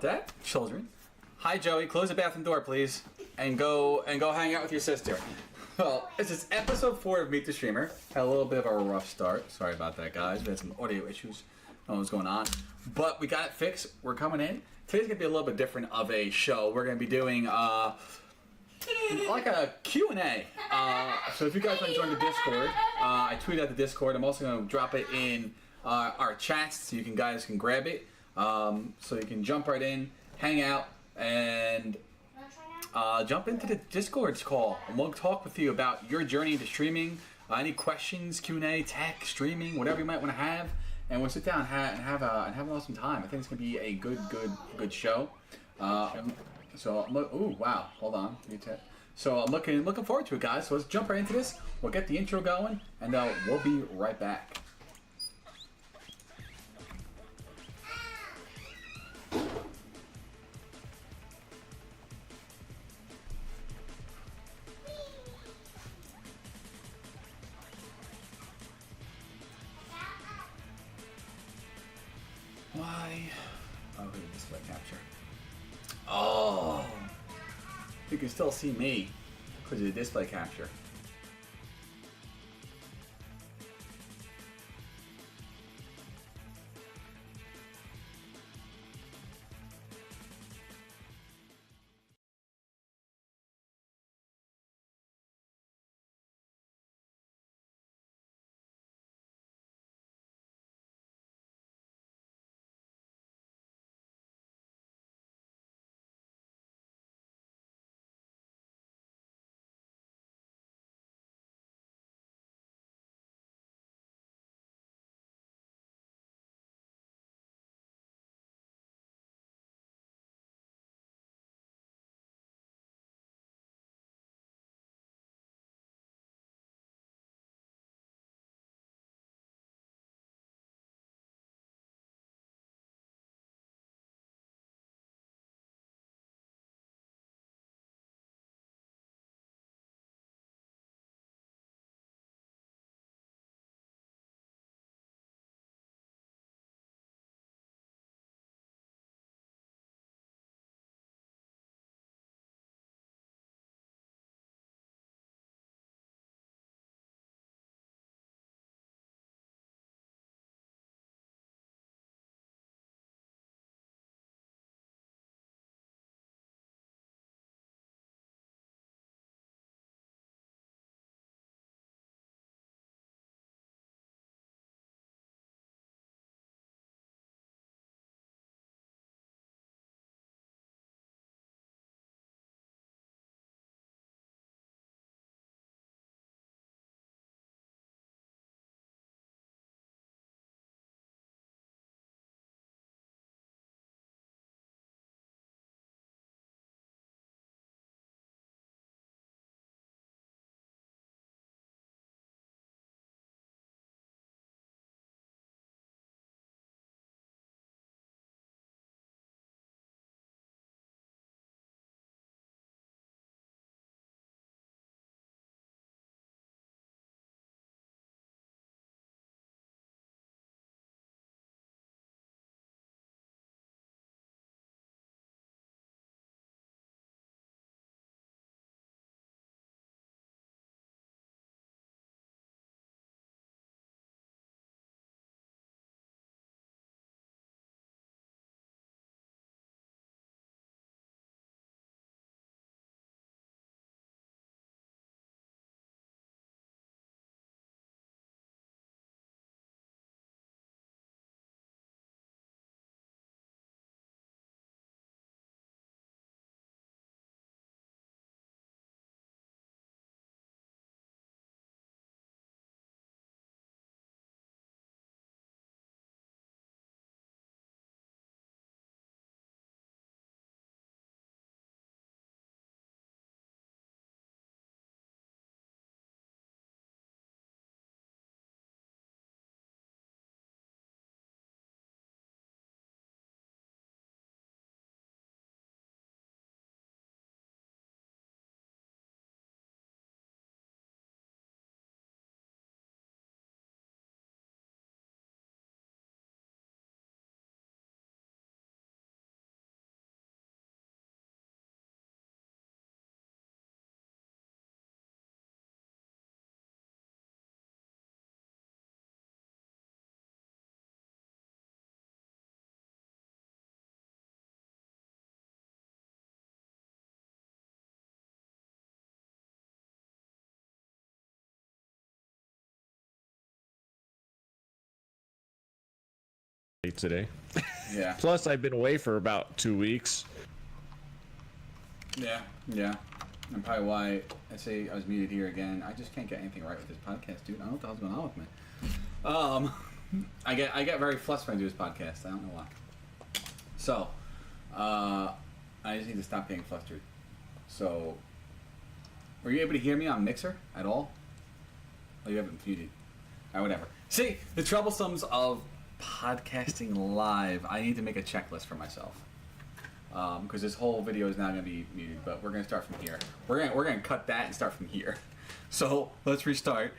about that, children. Hi, Joey. Close the bathroom door, please, and go hang out with your sister. Well, this is episode 4 of Meet the Streamer. Had a little bit of a rough start. Sorry about that, guys. We had some audio issues. I don't know what's going on, but we got it fixed. We're coming in. Today's gonna be a little bit different of a show. We're gonna be doing like a Q&A. So if you guys want to join the Discord, I tweeted out the Discord. I'm also gonna drop it in our chats so you guys can grab it. So you can jump right in, hang out, and jump into the Discord's call. And we'll talk with you about your journey into streaming, any questions, Q&A, tech, streaming, whatever you might want to have. And we'll sit down and have an awesome time. I think it's gonna be a good show. So ooh, wow, hold on. So I'm looking forward to it, guys. So let's jump right into this. We'll get the intro going, and we'll be right back. Why? Oh, look at display capture. Oh, you can still see me because of the display capture. late today. Yeah. Plus, I've been away for about 2 weeks. Yeah. And probably why I say I was muted here again. I just can't get anything right with this podcast, dude. I don't know what the hell's going on with me. I get very flustered when I do this podcast. I don't know why. So, I just need to stop getting flustered. So, were you able to hear me on Mixer at all? Oh, you haven't muted. Alright, whatever. See, the troublesomes of podcasting live. I need to make a checklist for myself. Because this whole video is now going to be muted, but we're going to start from here. We're going to cut that and start from here. So, let's restart.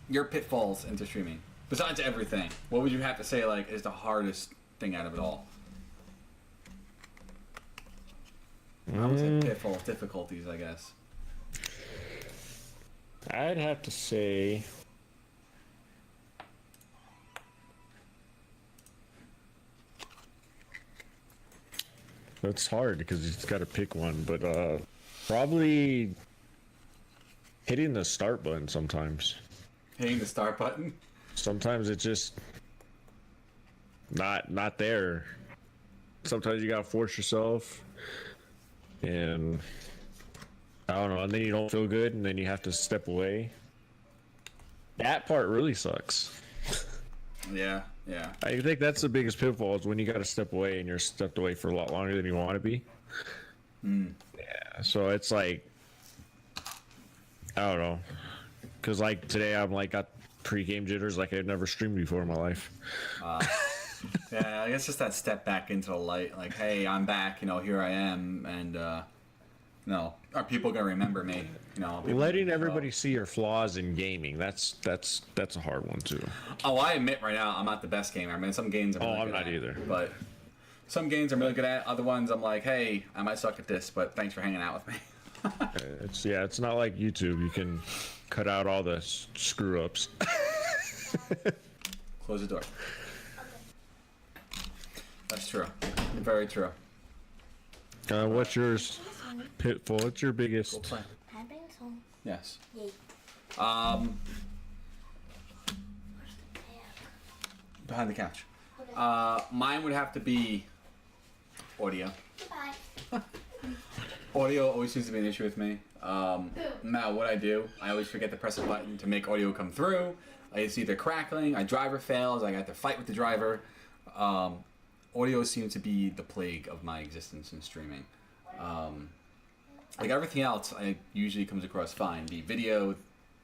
Your pitfalls into streaming. Besides everything, what would you have to say like is the hardest thing out of it all? I would say pitfalls, difficulties, I guess. I'd have to say that's hard because you just got to pick one, but probably hitting the start button sometimes. Hitting the start button? Sometimes it's just not there. Sometimes you gotta force yourself, and I don't know, and then you don't feel good, and then you have to step away. That part really sucks. Yeah. I think that's the biggest pitfall is when you gotta step away and you're stepped away for a lot longer than you want to be. Yeah, so it's like, I don't know, because like today I'm like got pre-game jitters like I've never streamed before in my life. Yeah, I guess just that step back into the light, like, hey, I'm back, here I am, and are people gonna remember me? Letting everybody see your flaws in gaming, that's a hard one too. Oh, I admit right now I'm not the best gamer. I mean, some games I'm really I'm good not at, either. But some games I'm really good at. Other ones I'm like, hey, I might suck at this, but thanks for hanging out with me. It's not like YouTube. You can cut out all the screw ups. Close the door. That's true. Very true. What's yours? Pitfall. What's your biggest? Go play. Yes. Yay. Behind the couch. Mine would have to be audio. Goodbye. Audio always seems to be an issue with me. No matter what I do, I always forget to press a button to make audio come through. It's either crackling, my driver fails, I got to fight with the driver. Audio seems to be the plague of my existence in streaming. Like everything else, I usually comes across fine. The video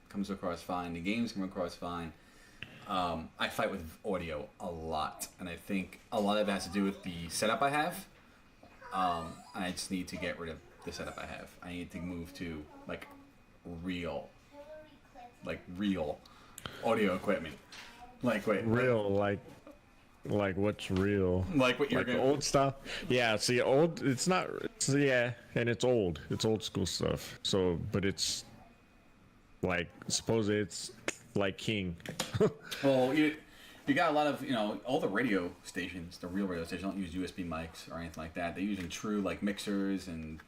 comes across fine. The games come across fine. I fight with audio a lot, and I think a lot of it has to do with the setup I have. And I just need to get rid of the setup I have. I need to move to real audio equipment. Like what's real? Like what you're like gonna... old stuff. Yeah, see, old. It's not. Yeah, and it's old. It's old school stuff. So, but it's like supposedly it's like king. Well, you got a lot of all the radio stations, the real radio stations don't use USB mics or anything like that. They use true mixers and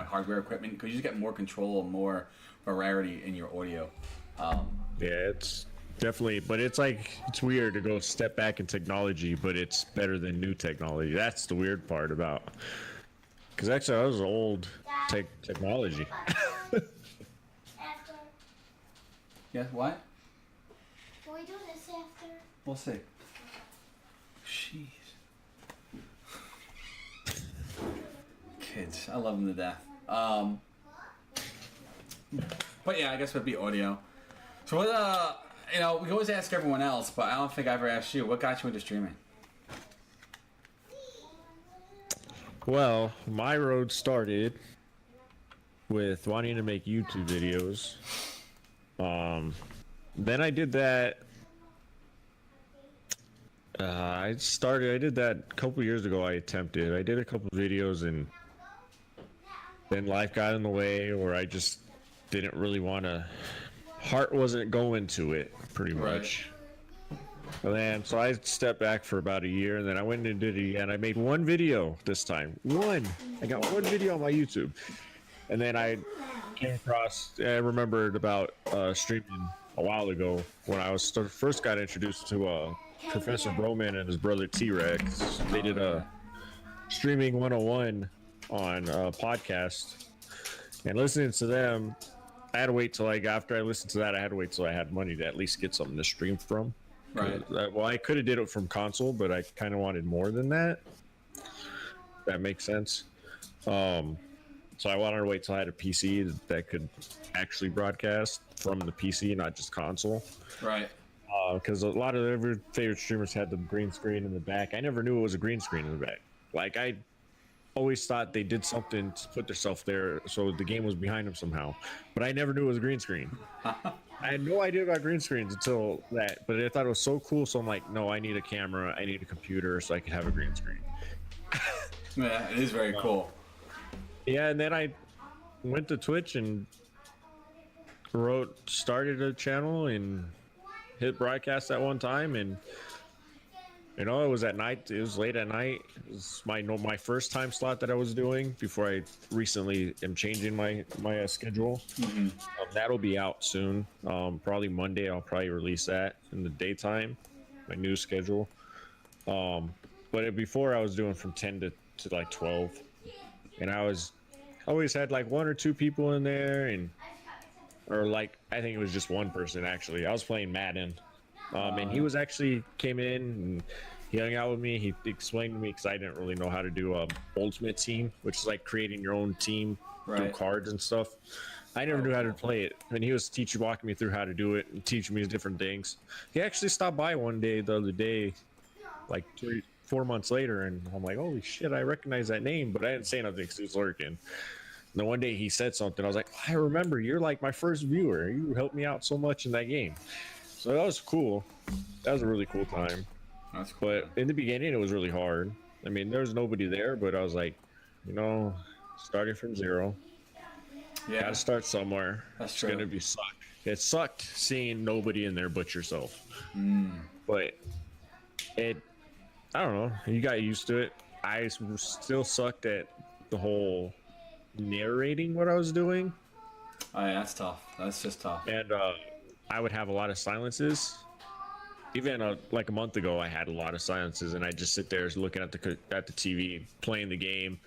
hardware equipment because you just get more control and more variety in your audio. Yeah, it's definitely, but it's weird to go step back in technology, but it's better than new technology. That's the weird part about, because actually I was old technology. After. Yeah, what? Can we do this after? We'll see. Jeez. Kids, I love them to death. But yeah, I guess it would be audio. So what, we always ask everyone else, but I don't think I ever asked you, what got you into streaming? Well, my road started with wanting to make YouTube videos. Then I did that. I did that a couple years ago. I did a couple videos, and then life got in the way, or I just didn't really want to. Heart wasn't going to it, pretty much. And then, so I stepped back for about a year, and then I went and did it again. I made one video this time. I got one video on my YouTube. And then I came across, I remembered about streaming a while ago when I was first got introduced to Professor Broman and his brother T-Rex. They did a streaming 101 on a podcast, and listening to them, I had to wait till after I listened to that, I had to wait till I had money to at least get something to stream from. Right. Well, I could have did it from console, but I kind of wanted more than that. That makes sense. So I wanted to wait till I had a PC that could actually broadcast from the PC, not just console. Right. Because a lot of their favorite streamers had the green screen in the back. I never knew it was a green screen in the back. Like, I always thought they did something to put themselves there so the game was behind them somehow. But I never knew it was a green screen. I had no idea about green screens until that. But I thought it was so cool, so I'm like, no, I need a camera, I need a computer so I can have a green screen. Yeah, it is very cool. Yeah, and then I went to Twitch and started a channel and hit broadcast at one time, and it was at night. It was late at night. It was my first time slot that I was doing before I recently am changing my schedule. Mm-hmm. That'll be out soon. Probably Monday. I'll probably release that in the daytime, my new schedule. But before I was doing from 10 to like 12, and I always had like one or two people in there, or like I think it was just one person actually. I was playing Madden, and he came in and he hung out with me. He explained to me, because I didn't really know how to do Ultimate Team, which is like creating your own team through cards and stuff. I never knew how to play it, and he was walking me through how to do it and teaching me different things. He actually stopped by one day the other day, like 4 months later, and I'm like, holy shit, I recognize that name, but I didn't say nothing because he was lurking. And then one day he said something. I was like, I remember, you're like my first viewer. You helped me out so much in that game. So that was cool. That was a really cool time. That's cool. But in the beginning, it was really hard. I mean, there was nobody there, but I was like, starting from zero. Yeah. Gotta start somewhere. That's it's true. gonna be suck. It sucked seeing nobody in there but yourself. But I don't know. You got used to it. I still sucked at the whole narrating what I was doing. Oh yeah, that's tough. That's just tough. And I would have a lot of silences. Even like a month ago, I had a lot of silences, and I just sit there looking at the TV, playing the game,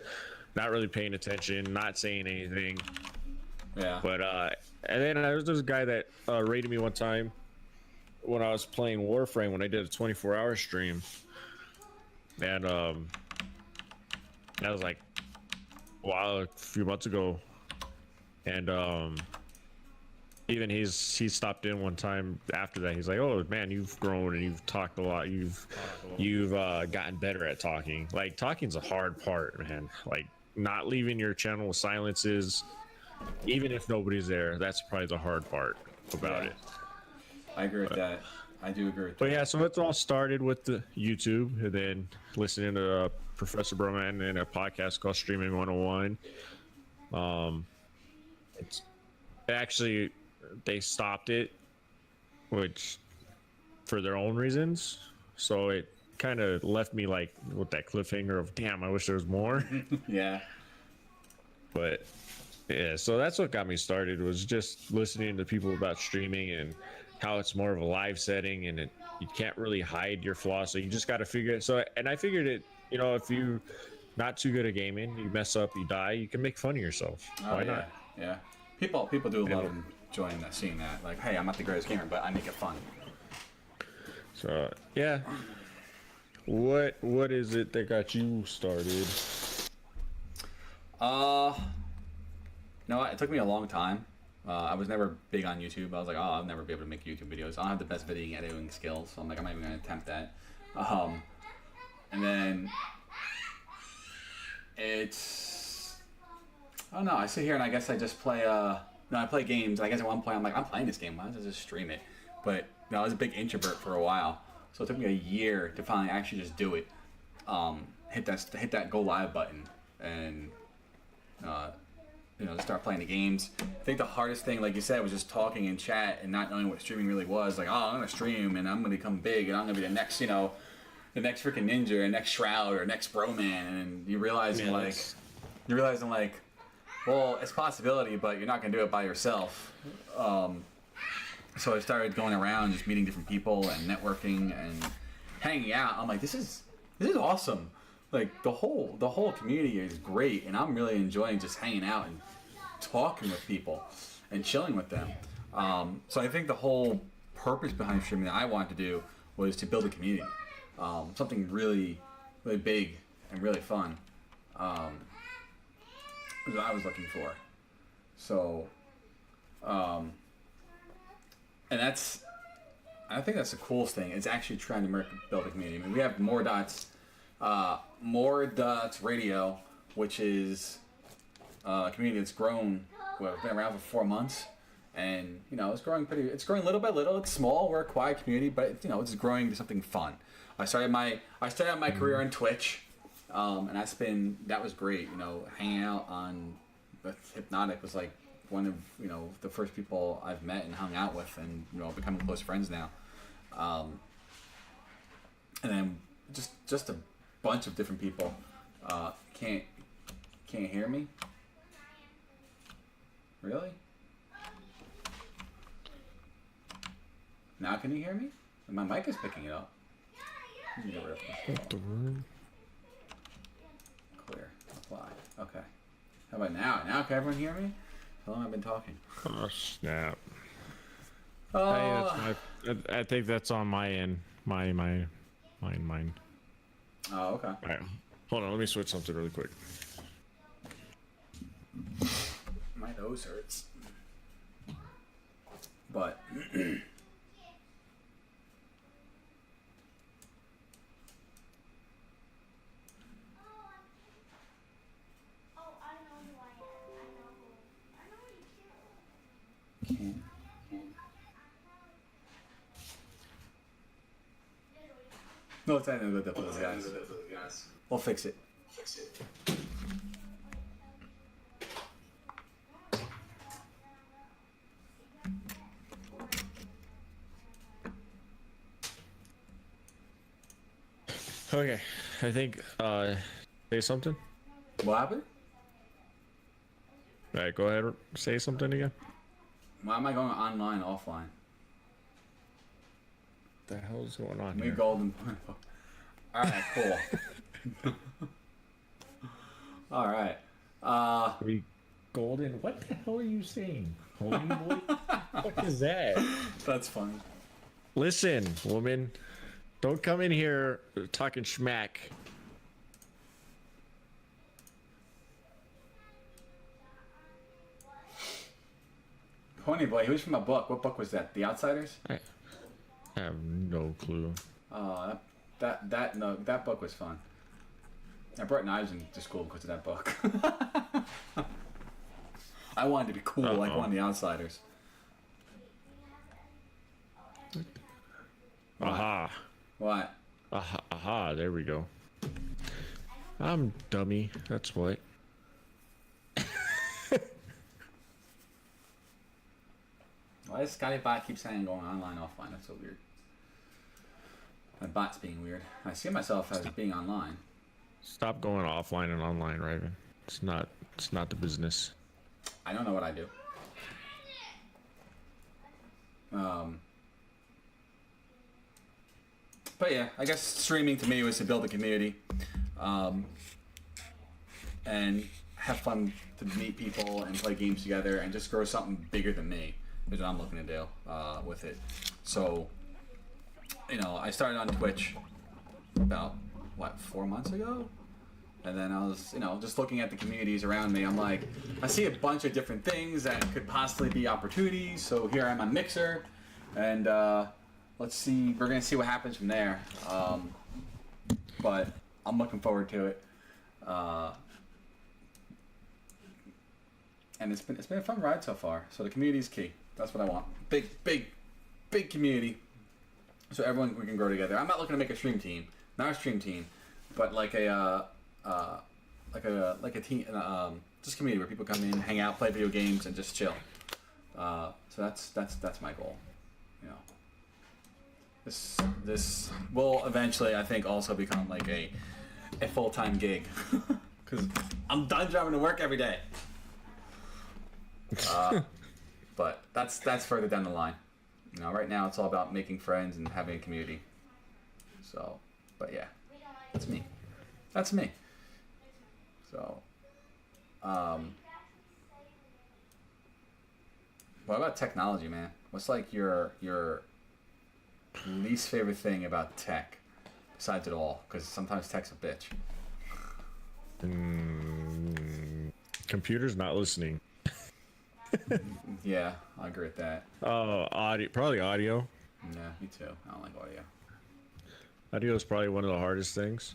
not really paying attention, not saying anything. Yeah. But and then there was this guy that rated me one time when I was playing Warframe, when I did a 24-hour stream, and I was like, wow, a few months ago, and even he stopped in one time after that. He's like, oh man, you've grown and you've talked a lot. You've gotten better at talking. Like, talking's a hard part, man. Like, not leaving your channel with silences, even if nobody's there, that's probably the hard part about it. I agree with that. I do agree with that. But yeah, so it all started with the YouTube, and then listening to Professor Broman and a podcast called Streaming 101. It's actually, they stopped it, which for their own reasons. So it kind of left me like with that cliffhanger of, damn, I wish there was more. Yeah. But yeah, so that's what got me started, was just listening to people about streaming and how it's more of a live setting, and you can't really hide your flaws, so you just got to figure it. So, and I figured it, if you not too good at gaming, you mess up, you die, you can make fun of yourself. Why not? Yeah. People do love enjoying that, seeing that. Like, hey, I'm not the greatest gamer, but I make it fun. So yeah. What is it that got you started? No, it took me a long time. I was never big on YouTube. I was like, oh, I'll never be able to make YouTube videos. I don't have the best video editing skills, so I'm like, I'm not even going to attempt that. And then it's, I don't know, I sit here and I guess I just play, I play games. I guess at one point I'm like, I'm playing this game, why don't I just stream it? But I was a big introvert for a while, so it took me a year to finally actually just do it. Hit that go live button and start playing the games. I think the hardest thing, like you said, was just talking in chat and not knowing what streaming really was. Like, oh, I'm gonna stream and I'm gonna become big and I'm gonna be the next freaking ninja or next Shroud or next Broman, and you're realizing well, it's a possibility, but you're not gonna do it by yourself. So I started going around, just meeting different people and networking, and hanging out. I'm like, this is awesome. Like the whole community is great, and I'm really enjoying just hanging out and talking with people and chilling with them. So I think the whole purpose behind streaming that I wanted to do was to build a community, something really, really big and really fun. Was what I was looking for. So, and I think that's the coolest thing. It's actually trying to build a community. I mean, we have More Dots Radio, which is a community that's grown. Well, it's been around for 4 months, and it's growing little by little. It's small. We're a quiet community, but it's growing to something fun. I started my career on Twitch, and that was great. Hanging out on Hypnotic was like one of the first people I've met and hung out with, and becoming close friends now. And then just a bunch of different people. Can't hear me? Really? Now can you hear me? My mic is picking it up. Let me get rid of this. Clear. Apply. Okay. How about now? Now can everyone hear me? How long have I been talking? Oh, snap. Hey, I think that's on my end. Mine. Oh, okay. All right. Hold on, let me switch something really quick. My nose hurts. But no, it's not gonna go that for those guys. We'll fix it. Okay, I think, say something? What happened? All right, go ahead, say something again. Why am I going online, offline? What the hell is going on Me here? golden. Alright, cool. Alright. We golden? What the hell are you saying? Holy boy? What is that? That's funny. Listen, woman. Don't come in here talking schmack. Pony Boy, he was from a book. What book was that? The Outsiders? I have no clue. That book was fun. I brought knives into school because of that book. I wanted to be cool like one of the Outsiders. Aha. What? Aha, there we go. I'm dummy, that's what. Why does Scotty Bot keep saying going online, offline? That's so weird. My bot's being weird. I see myself as being online. Stop going offline and online, Raven. It's not the business. I don't know what I do. But yeah, I guess streaming to me was to build a community, and have fun to meet people and play games together and just grow something bigger than me is what I'm looking to do with it. So, I started on Twitch about 4 months ago, and then I was just looking at the communities around me. I'm like, I see a bunch of different things that could possibly be opportunities. So here I'm on Mixer, and let's see. We're gonna see what happens from there. But I'm looking forward to it. And it's been a fun ride so far. So the community is key. That's what I want. Big community. So everyone we can grow together. I'm not looking to make a stream team, not a stream team, but like a team, just community where people come in, hang out, play video games, and just chill. So that's my goal. This will eventually, I think, also become like a full-time gig, because I'm done driving to work every day. But that's further down the line. Right now it's all about making friends and having a community. So, but yeah, that's me. That's me. So, what about technology, man? What's like your least favorite thing about tech, besides it all? Because sometimes tech's a bitch. Computers not listening. Yeah, I agree with that. Audio, probably audio. Yeah, me too. I don't like audio. Audio is probably one of the hardest things.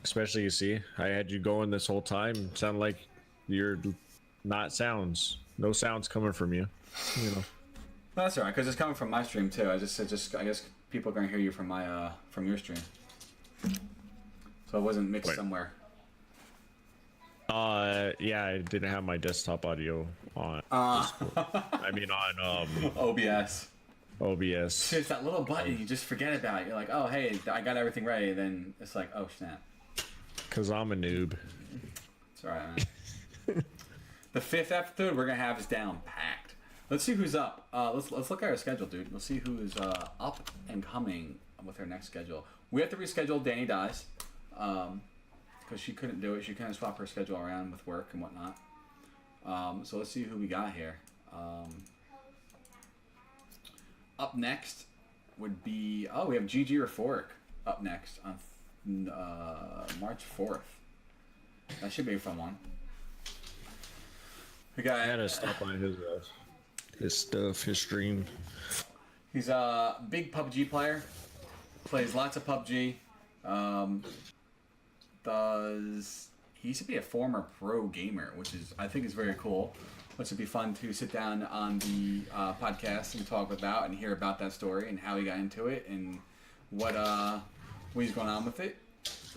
Especially you see, I had you going this whole time. Sound like you're not sounds. No sounds coming from you. You know. That's alright, because it's coming from my stream too. I guess people are gonna hear you from my from your stream. So it wasn't mixed somewhere. Yeah, I didn't have my desktop audio on. I mean on OBS. OBS. It's that little button you just forget about. You're like, oh hey, I got everything ready. Then it's like, oh snap. Cause I'm a noob. It's alright, man. The 5th episode we're gonna have is down packed. Let's see who's up. Let's look at our schedule, dude. We'll see who is up and coming with our next schedule. We have to reschedule Danny Dies, because she couldn't do it. She couldn't swap her schedule around with work and whatnot. So let's see who we got here. Up next would be we have Gigi Rhetoric up next on March 4th. That should be a fun one. We got. I had to stop by his stuff, his stream. He's a big PUBG player. Plays lots of PUBG. He used to be a former pro gamer, which I think is very cool. Which would be fun to sit down on the podcast and talk about and hear about that story and how he got into it and what he's going on with it.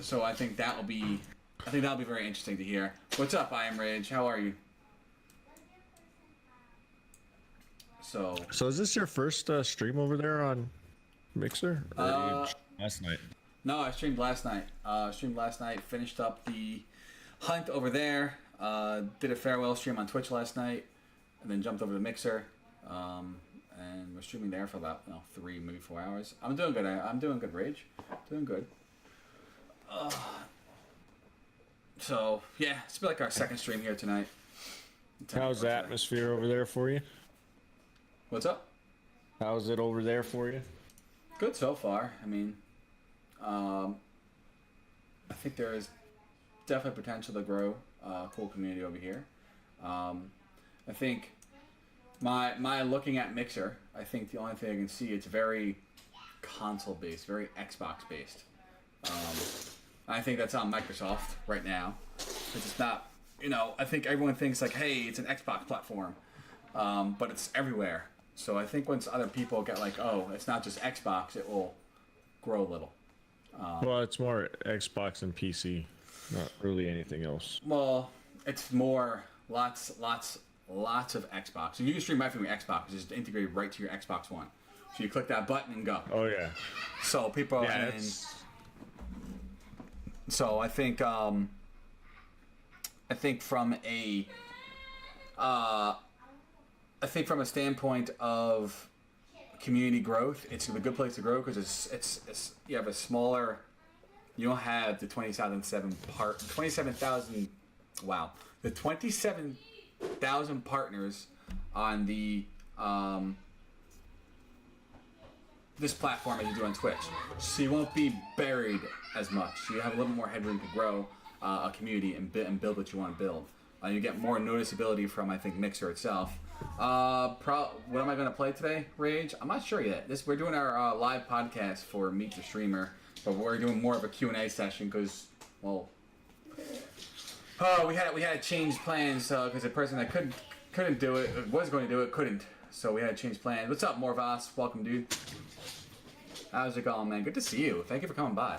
So I think that'll be very interesting to hear. What's up, I Am Rage? How are you? So is this your first stream over there on Mixer? Or last night? No, I streamed last night. Finished up the hunt over there. Did a farewell stream on Twitch last night, and then jumped over to Mixer. And we're streaming there for about 3, maybe 4 hours. I'm doing good. I'm doing good, Rage. Doing good. So yeah, it's been like our second stream here tonight. How's the atmosphere over there for you? What's up? How's it over there for you? Good so far. I mean, I think there is definitely potential to grow a cool community over here. I think my looking at Mixer, I think the only thing I can see, it's very console based, very Xbox based. I think that's on Microsoft right now. It's not, I think everyone thinks like, hey, it's an Xbox platform, but it's everywhere. So I think once other people get like, oh, it's not just Xbox, it will grow a little. Well, it's more Xbox and PC, not really anything else. Well, it's more lots of Xbox. So you can stream right from your Xbox. It's just integrated right to your Xbox One. So you click that button and go. Oh yeah. So people. Yeah, So I think from a standpoint of community growth, it's a good place to grow because it's you have a smaller. You don't have the 27,000. Wow, the 27,000 partners on the this platform as you do on Twitch. So you won't be buried as much. So you have a little more headroom to grow a community and build what you want to build. You get more noticeability from, I think, Mixer itself. What am I going to play today, Rage? I'm not sure yet. We're doing our live podcast for Meet the Streamer, but we're doing more of a Q&A session because, well, we had to change plans because the person that couldn't do it, was going to do it, couldn't. So we had to change plans. What's up, Morvas? Welcome, dude. How's it going, man? Good to see you. Thank you for coming by.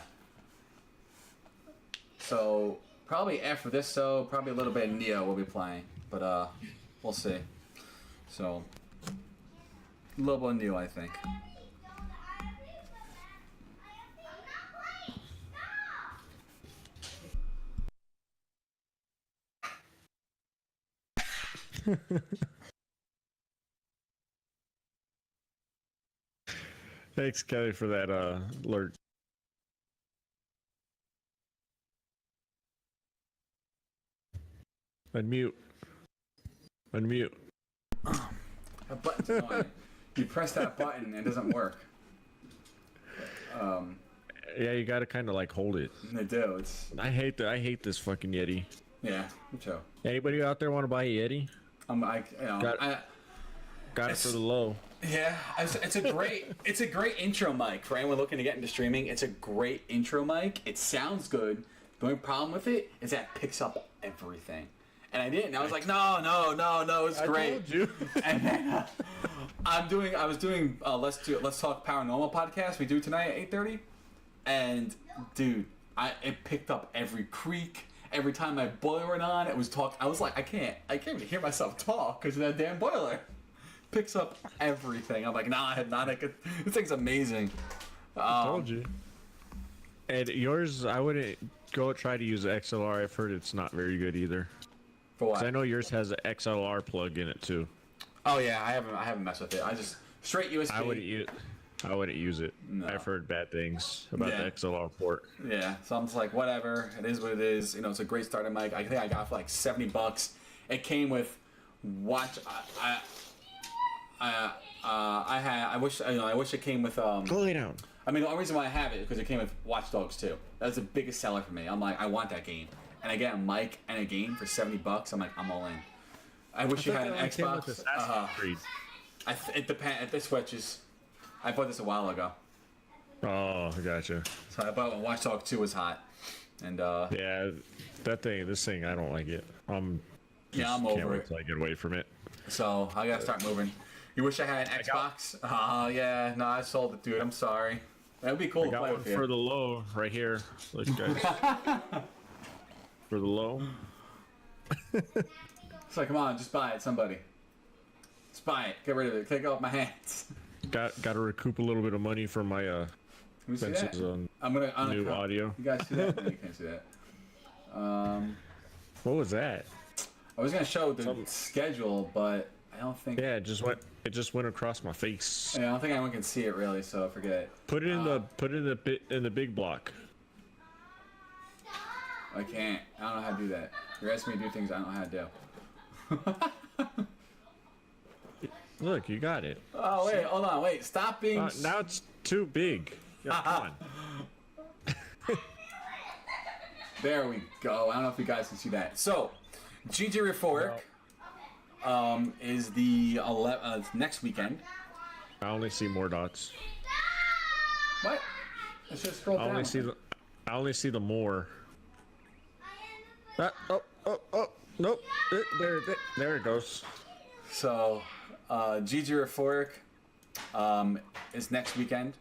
So probably after this, probably a little bit of Neo we'll be playing, but we'll see. So a little bit of Neo, I think. Thanks, Kelly, for that alert. Unmute. Unmute. That button's annoying. You press that button and it doesn't work. Yeah, you gotta kind of like hold it. I do. It's I hate this fucking Yeti. yeah. Me too. Anybody out there want to buy a Yeti? Got it for the low. Yeah, it's a great intro mic for anyone looking to get into streaming. It's a great intro mic. It sounds good. The only problem with it is that it picks up everything. And I didn't. I was like, no, it's great. I told you. And then I was doing Let's Talk Paranormal podcast. We do tonight at 8:30. And dude, it picked up every creak. Every time my boiler went on, it was talk. I was like, I can't even hear myself talk because of that damn boiler. Picks up everything. I'm like, nah, this thing's amazing. I told you. And yours, I wouldn't go try to use the XLR. I've heard it's not very good either. For what? 'Cause I know yours has an XLR plug in it too. Oh yeah, I haven't messed with it. I just straight USB. I wouldn't use it. No. I've heard bad things about the XLR port. Yeah, so I'm just like, whatever. It is what it is. You know, it's a great starter mic. I think I got it for like $70. It came with watch. I wish it came with Go lay down. I mean, the only reason why I have it is because it came with Watch Dogs 2. That's the biggest seller for me. I'm like, I want that game, and I get a mic and a game for $70. I'm like, I'm all in. I wish you had an Xbox. It depends. The Switch is. I bought this a while ago. Oh, gotcha. So I bought when Watch Dogs 2 was hot, and yeah, this thing, I don't like it. I'm over it. Till I get away from it. So I gotta start moving. You wish I had an Xbox? Yeah, no, I sold it, dude. I'm sorry. That'd be cool I to got play one with you. for the low right here. Look, guys. For the low. It's like, come on, just buy it, somebody. Just buy it. Get rid of it. Take it off my hands. Got to recoup a little bit of money from my Can we see that? expenses on I'm gonna new audio. You guys see that? No, you can't see that. What was that? I was gonna show the schedule, but I don't think. Yeah, it just went across my face. Yeah, I don't think anyone can see it really, so forget it. Put it in the big block. I can't. I don't know how to do that. You're asking me to do things I don't know how to do. Look, you got it. Oh wait, hold on, wait. Stop being. Now it's too big. Yeah, come on. There we go. I don't know if you guys can see that. So, GG Euphoric is the next weekend. I only see more dots. What? Let's just scroll down. I only see the more. Nope. There it goes. So, GG Euphoric is next weekend.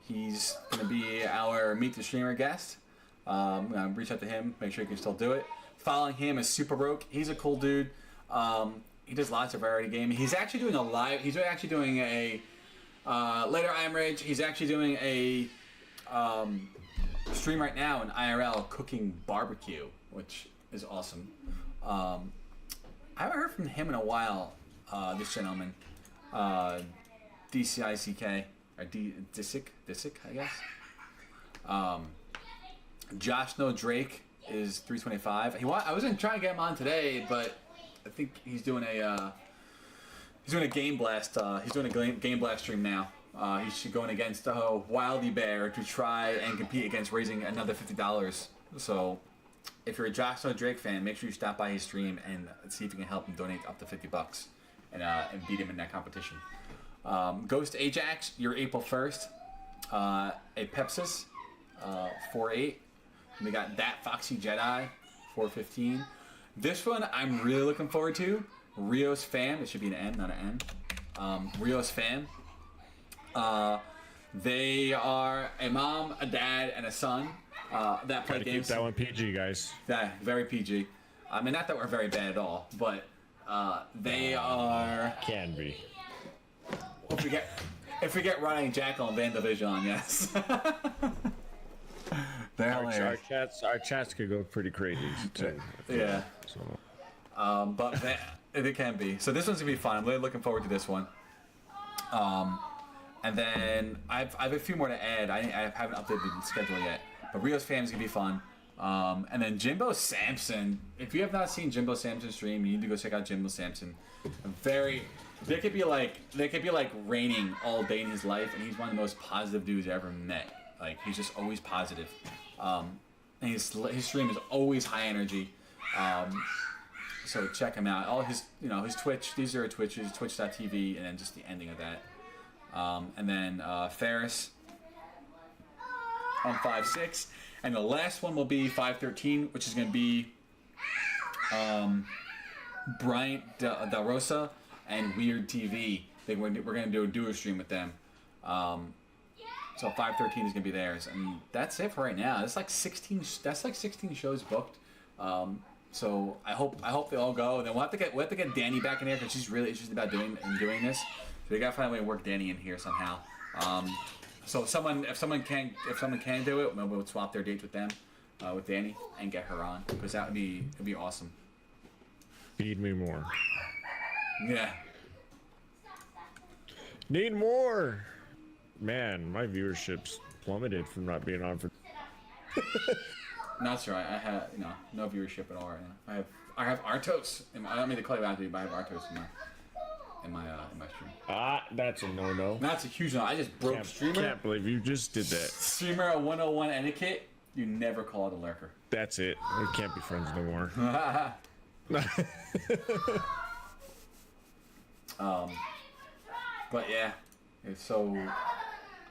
He's going to be our Meet the Streamer guest. I'm going to reach out to him, make sure he can still do it. Following him is Super Broke. He's a cool dude. He does lots of variety gaming. He's actually doing he's actually doing a, later I'm Rage, he's actually doing a stream right now in IRL cooking barbecue, which is awesome. I haven't heard from him in a while, this gentleman. DCICK, or Disick, I guess. Josh No Drake is 325. I was gonna try and get him on today, but I think he's doing a game blast. He's doing a game blast stream now. He's going against Wildy Bear to try and compete against raising another $50. So, if you're a Josh No Drake fan, make sure you stop by his stream and see if you can help him donate up to $50 and beat him in that competition. Ghost Ajax, you're April 1st. A Pepsis, 4-8. We got That Foxy Jedi, 415. This one I'm really looking forward to. Rios Fam. It should be an N, not an N. Rios Fam. They are a mom, a dad, and a son that play Gotta games. keep that one PG, guys. Yeah, very PG. I mean, not that we're very bad at all, but they are. Can be. If we get Ryan Jackal and Van Division, yes. They're hilarious. Our chats could go pretty crazy too. Yeah. So. But they can be. So this one's gonna be fun. I'm really looking forward to this one. And then I have a few more to add. I haven't updated the schedule yet. But Rio's Fam is going to be fun. And then Jimbo Sampson. If you have not seen Jimbo Sampson stream, you need to go check out Jimbo Sampson. There could be like raining all day in his life, and he's one of the most positive dudes I ever met. Like, he's just always positive. And his stream is always high energy. So check him out. All his Twitch. These are Twitches, Twitch.tv, and then just the ending of that. And then Ferris on 5-6, and the last one will be 5-13, which is going to be Bryant Da Rosa and Weird TV. We're going to do a duo stream with them. So 5-13 is going to be theirs, and that's it for right now. That's like 16. That's like 16 shows booked. So I hope they all go. And then we'll have to get Danny back in here because she's really interested about doing this. So we gotta find a way to work Danny in here somehow. So if someone can do it, maybe we'll swap their dates with them, with Danny, and get her on, because it'd be awesome. Feed me more. Yeah. Need more. Man, my viewership's plummeted from not being on for. No, that's right. I have no viewership at all right now. I have Artos. I don't mean to call you out, but I have Artos in my stream. That's a no-no. That's a huge no. I just broke streamer. Can't believe you just did that. Streamer 101 etiquette. You never call it a lurker. That's it. We can't be friends no more. But yeah, so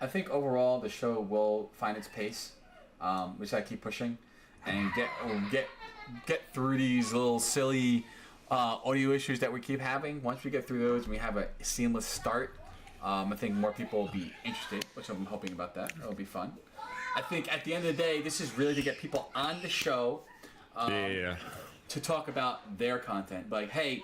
I think overall the show will find its pace. We just gotta keep pushing and get through these little silly audio issues that we keep having. Once we get through those and we have a seamless start, I think more people will be interested, which I'm hoping about that. It'll be fun. I think at the end of the day, this is really to get people on the show to talk about their content. Like, hey,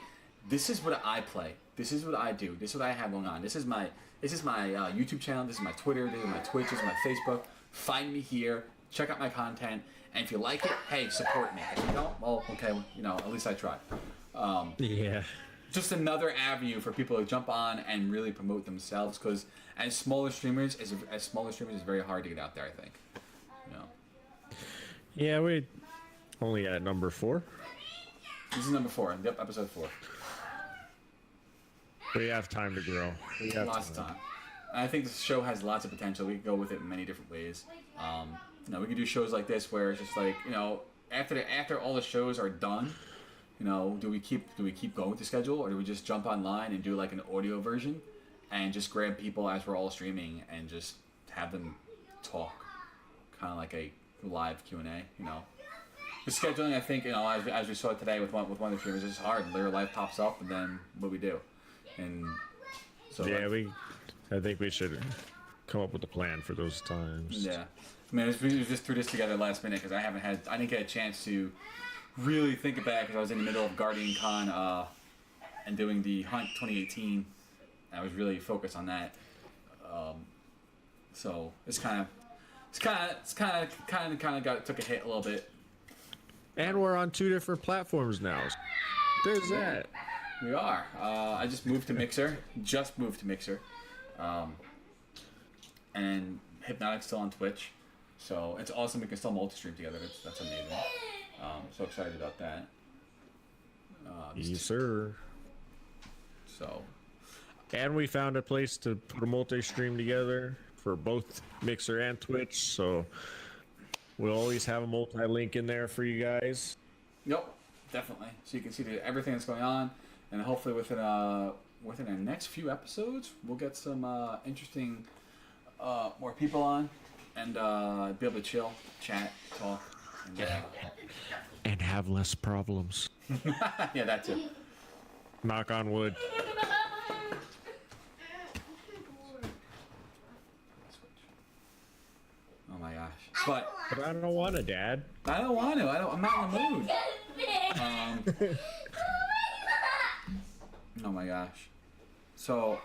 this is what I play. This is what I do. This is what I have going on. This is my YouTube channel. This is my Twitter. This is my Twitch. This is my Facebook. Find me here. Check out my content. And if you like it, hey, support me. If you don't, well, okay, at least I tried. Just another avenue for people to jump on and really promote themselves, because as smaller streamers, it's very hard to get out there, I think. Yeah, we only at number 4. This is number 4. Yep, episode 4. We have time to grow. We have lots of time. And I think this show has lots of potential. We can go with it in many different ways. We can do shows like this where it's just like, after all the shows are done, do we keep going with the schedule, or do we just jump online and do like an audio version and just grab people as we're all streaming and just have them talk, kind of like a live Q&A, The scheduling, I think, as we saw today with one of the streamers, is hard. Their life pops up, and then what we do, and so I think we should come up with a plan for those times. Yeah, I mean, we just threw this together last minute because I didn't get a chance to really think about it because I was in the middle of Guardian Con and doing the Hunt 2018. I was really focused on that, so it's kind of took a hit a little bit. And we're on 2 different platforms now. There's that. We are. I just moved to Mixer. And Hypnotic's still on Twitch. So it's awesome we can still multi-stream together. That's amazing. So excited about that. Yes, sir. So. And we found a place to put a multi-stream together for both Mixer and Twitch. So we'll always have a multi-link in there for you guys. Yep, definitely. So you can see everything that's going on. And hopefully within the next few episodes, we'll get some interesting more people on and be able to chill, chat, talk. And have less problems. Yeah, that too. Knock on wood. Oh my gosh. But I don't want to, Dad. I don't want to. I'm not in the mood. Oh my gosh. So.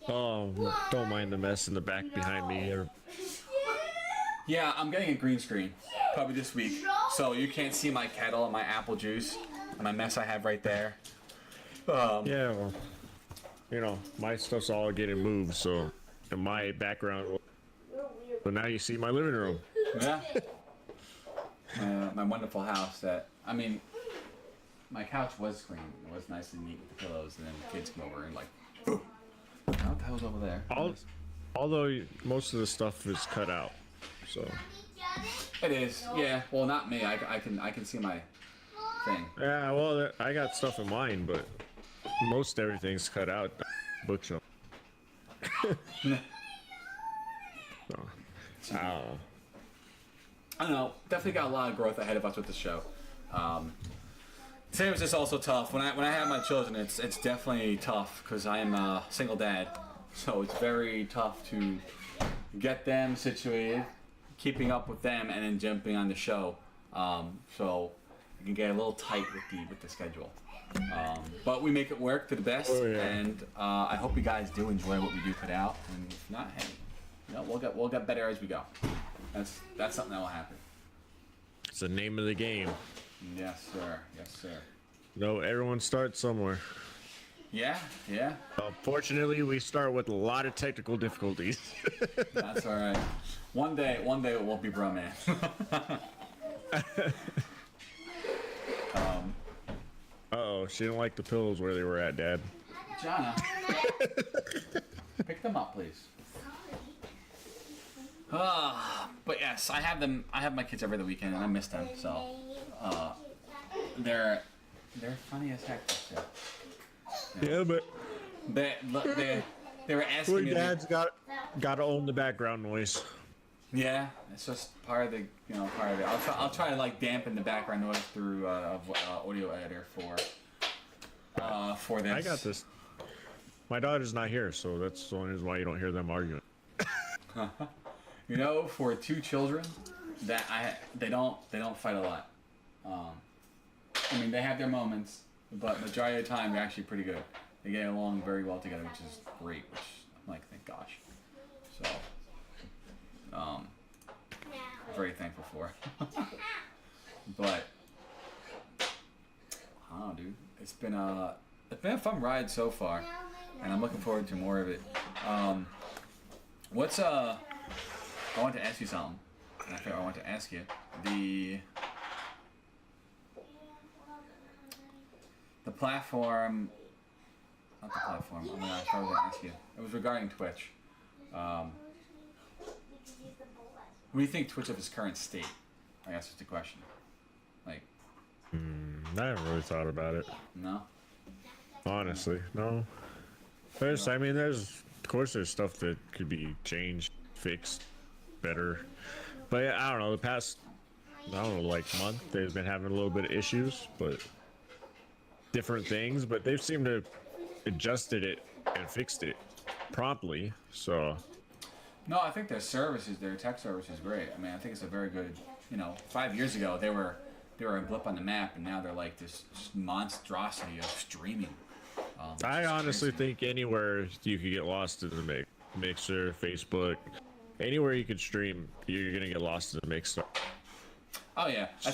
Oh, don't mind the mess in the back behind me. Yeah, I'm getting a green screen probably this week, so you can't see my kettle and my apple juice and my mess I have right there. Yeah, well, my stuff's all getting moved, so in my background. But now you see my living room. Yeah. My wonderful house that, I mean, my couch was clean. It was nice and neat with the pillows, and then the kids come over and like, what the hell's over there? Although most of the stuff is cut out, so. It is, yeah. Well, not me. I can see my thing. Yeah, well, I got stuff in mine, but most everything's cut out. Bookshelf. So, I don't know. I don't know. Definitely got a lot of growth ahead of us with the show. Today was just also tough. When I have my children, it's definitely tough because I am a single dad, so it's very tough to get them situated, keeping up with them, and then jumping on the show. So it can get a little tight with the schedule. But we make it work to the best, and I hope you guys do enjoy what we do put out. And if not, hey, you know, we'll get better as we go. That's something that will happen. It's the name of the game. Yes, sir. Yes, sir. No, everyone starts somewhere. Yeah, yeah. Fortunately, we start with a lot of technical difficulties. That's all right. One day it won't be bro man. Uh-oh, she didn't like the pillows where they were at, Dad. Jana, pick them up, please. But yes, I have my kids every other weekend, and I miss them. So, they're funny as heck. Yeah, but they were asking me. Dad's got to own the background noise. Yeah, it's just part of the part of it. I'll try to like dampen the background noise through audio editor for this. I got this. My daughter's not here, so that's the only reason why you don't hear them arguing. You know, for two children, they don't fight a lot. I mean, they have their moments, but majority of the time they're actually pretty good. They get along very well together, which is great. Which I'm like, thank gosh. So, very thankful for. But I don't know, dude. It's been a fun ride so far, and I'm looking forward to more of it. I want to ask you something. I want to ask you the platform. Not the platform. Oh my gosh, I was going to ask you. It was regarding Twitch. What do you think Twitch of its current state? I guess it's the question. Like, I haven't really thought about it. no. Honestly, no. Of course, there's stuff that could be changed, fixed, better. But yeah, I don't know. The past, like month, they've been having a little bit of issues, but different things. But they've seemed to adjusted it and fixed it promptly. So. No, I think their tech service is great. I mean, I think it's a very good. 5 years ago they were a blip on the map, and now they're like this monstrosity of streaming. I honestly think anywhere you could get lost in the Mixer, Facebook, anywhere you could stream, you're gonna get lost in the mix. Oh yeah, I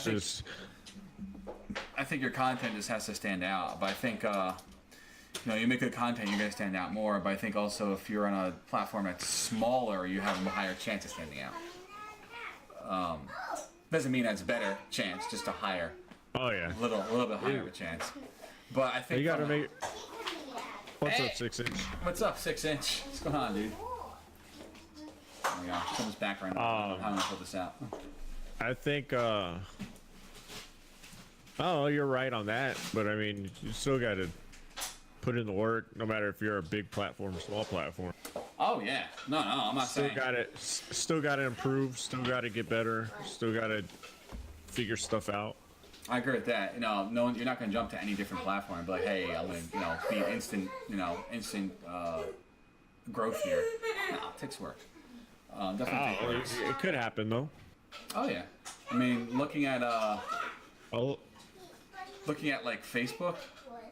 think your content just has to stand out. But I think you make good content, you're gonna stand out more. But I think also if you're on a platform that's smaller, you have a higher chance of standing out. Doesn't mean that's better chance, just a higher. Oh yeah. A little bit higher of a chance. But I think you gotta make. What's up, 6 inch? What's up, 6 inch? What's going on, dude? Oh my gosh, someone's background. How am I gonna put this out? I think. Oh, you're right on that, but I mean, you still gotta put in the work, no matter if you're a big platform or small platform. Oh yeah, no, I'm not saying. Still gotta improve. Still gotta get better. Still gotta figure stuff out. I agree with that. You're not gonna jump to any different platform and be like, hey, I'm gonna, be instant growth here. No, it takes work. Definitely takes work. It could happen though. Oh yeah, I mean, looking at like Facebook,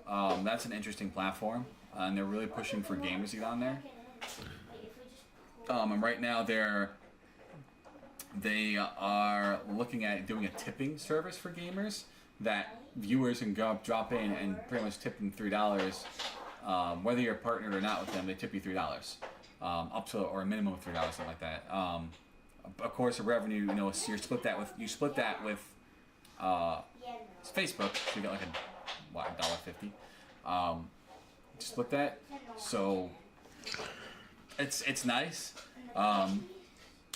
that's an interesting platform, and they're really pushing for gamers to get on there. And right now they are looking at doing a tipping service for gamers that viewers can go drop in and pretty much tip them $3. Whether you're partnered or not with them, they tip you $3. up to or a minimum of $3, something like that. Of course, the revenue, you split that with Facebook, so you get like $1.50. Split that, so it's nice.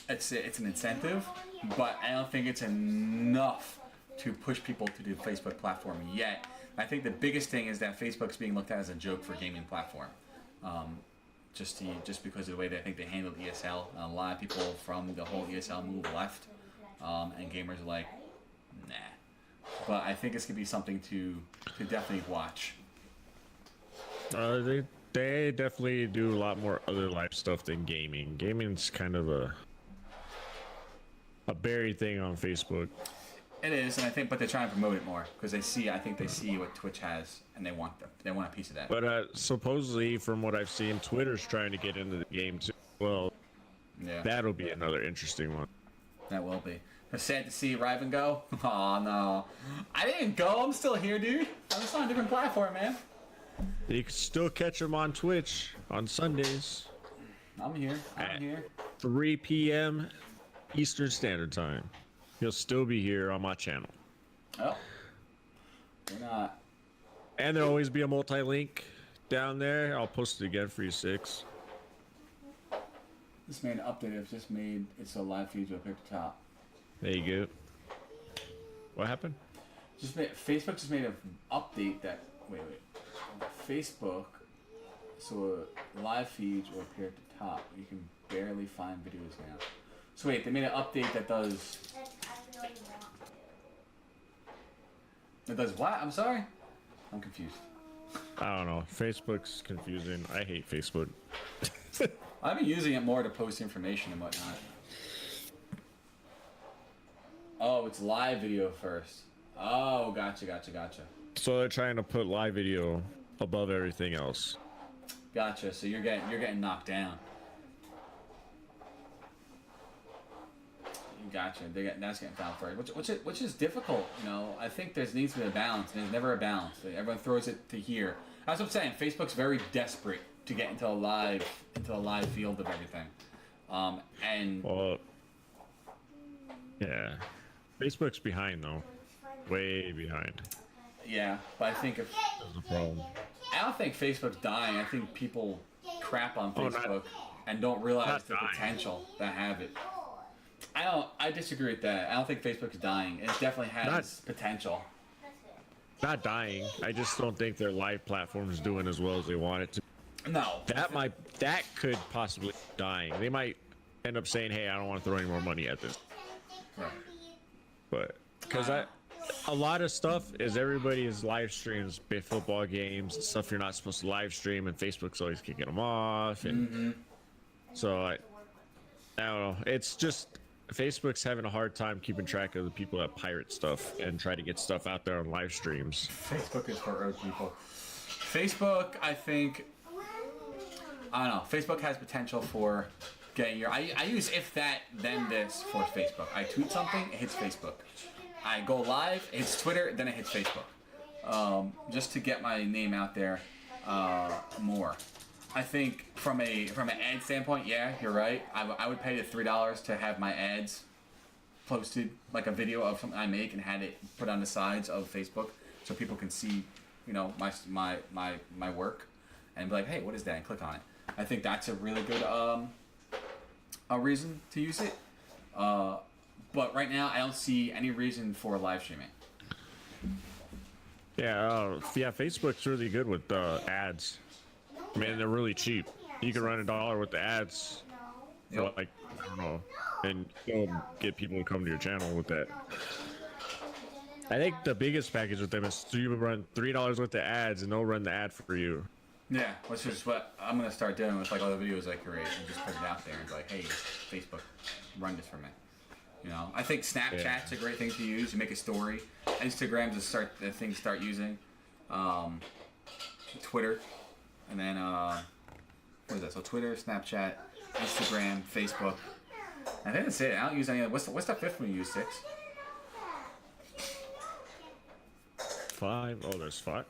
It's an incentive, but I don't think it's enough to push people to the Facebook platform yet. I think the biggest thing is that Facebook's being looked at as a joke for gaming platform. Just because of the way that I think they handled ESL. A lot of people from the whole ESL move left, and gamers are like, nah. But I think it's gonna be something to definitely watch. They definitely do a lot more other life stuff than gaming. Gaming's kind of a buried thing on Facebook. It is, and but they're trying to promote it more because I think they see what Twitch has, and they want a piece of that. But supposedly, from what I've seen, Twitter's trying to get into the game too. Well, yeah, that'll be another interesting one. That will be. It's sad to see Riven go. Oh no, I didn't go. I'm still here, dude. I'm just on a different platform, man. You can still catch him on Twitch on Sundays. I'm here. 3 p.m. Eastern Standard Time. He'll still be here on my channel. Oh. You're not. And there'll always be a multi-link down there. I'll post it again for you, Six. This made an update. I've just made it so live feeds will appear at the top. There you go. What happened? Facebook just made an update that... Wait. Facebook, so live feeds will appear at the top. You can barely find videos now. So wait, they made an update that does... It does what? I'm sorry? I'm confused. I don't know. Facebook's confusing. I hate Facebook. I've been using it more to post information and whatnot. Oh, it's live video first. Oh, gotcha. So they're trying to put live video above everything else. Gotcha. So you're getting knocked down. Gotcha. That's getting found first, which is difficult. I think there needs to be a balance. There's never a balance. Everyone throws it to here. That's what I'm saying. Facebook's very desperate to get into a live field of everything. Well, yeah, Facebook's behind though, way behind. Yeah, but I think if that's the problem. I don't think Facebook's dying. I think people crap on Facebook and don't realize the potential that have it. I disagree with that. I don't think Facebook's dying. It definitely has potential. Not dying. I just don't think their live platform is doing as well as they want it to. No. That could possibly be dying. They might end up saying, "Hey, I don't want to throw any more money at this." Right. But because a lot of stuff is everybody is live streams, big football games, stuff you're not supposed to live stream, and Facebook's always kicking them off. And so I don't know. It's just Facebook's having a hard time keeping track of the people that pirate stuff and try to get stuff out there on live streams. Facebook is for old people. Facebook, I think, I don't know. Facebook has potential for getting your. I use if that then this for Facebook. I tweet something, it hits Facebook. I go live, it hits Twitter, then it hits Facebook. Just to get my name out there more. I think from an ad standpoint, yeah, you're right. I would pay the $3 to have my ads posted, like a video of something I make, and had it put on the sides of Facebook so people can see, my work, and be like, hey, what is that? And click on it. I think that's a really good a reason to use it. But right now, I don't see any reason for live streaming. Yeah, Facebook's really good with ads. I mean, they're really cheap. You can run $1 with the ads for like, I don't know, and you'll get people to come to your channel with that. I think the biggest package with them is you run $3 with the ads, and they'll run the ad for you. Yeah, which is what I'm gonna start doing with like all the videos I create, and just put it out there and be like, hey, Facebook, run this for me. I think Snapchat's a great thing to use. You make a story. Instagram's the thing to start using. Twitter, and then what is that? So Twitter, Snapchat, Instagram, Facebook. I think that's it. I don't use any. What's the fifth one you use? 6? 5. Oh, there's 5.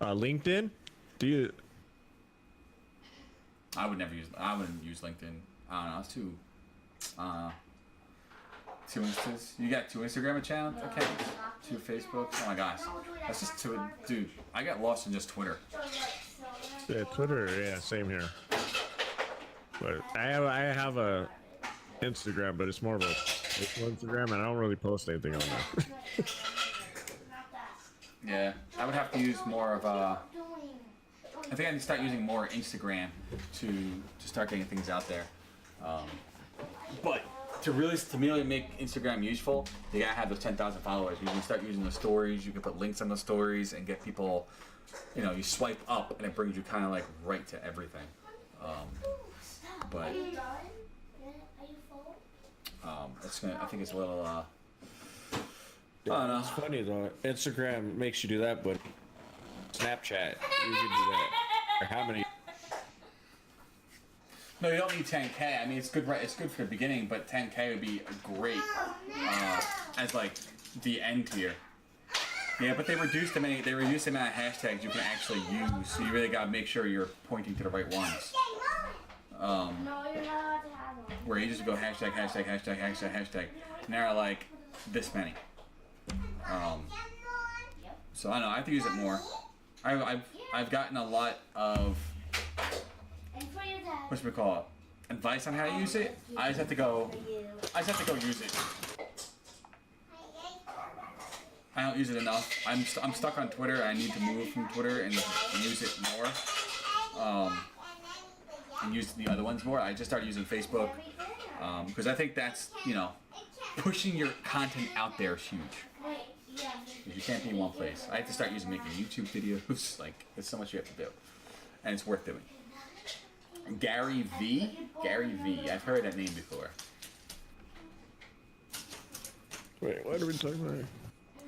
LinkedIn. Do you? I would never use. I wouldn't use LinkedIn. I don't know. It's too. Two Instas. You got 2 Instagram accounts? Okay. 2 Facebooks. Oh my gosh. That's just too. Dude, I got lost in just Twitter. Yeah, Twitter. Yeah, same here. But I have a Instagram, but it's more of a personal Instagram, and I don't really post anything on there. Yeah, I would have to use more of I think I need to start using more Instagram to start getting things out there. But to really make Instagram useful, you gotta have those 10,000 followers. You can start using the stories. You can put links on the stories and get people. You know, you swipe up and it brings you kind of like right to everything. But it's gonna. I think it's a little. I don't know. It's funny though. Instagram makes you do that, but Snapchat, you can do that. Or how many? No, you don't need 10K. I mean, it's good. Right, it's good for the beginning, but 10K would be great as like the end tier. Yeah, but they reduced the amount of hashtags you can actually use. So you really gotta make sure you're pointing to the right ones. No, you're not allowed to have them. Where you just go hashtag, hashtag, hashtag, hashtag, hashtag, and there are like this many. So I don't know. I have to use it more. I've gotten a lot of what's we call it advice on how to use it. I just have to go use it. I don't use it enough. I'm stuck on Twitter. I need to move from Twitter and use it more. And use the other ones more. I just started using Facebook because I think that's pushing your content out there is huge. You can't be in one place. I have to start making YouTube videos. Like, there's so much you have to do, and it's worth doing. Gary V. I've heard that name before. Wait, what are we talking about?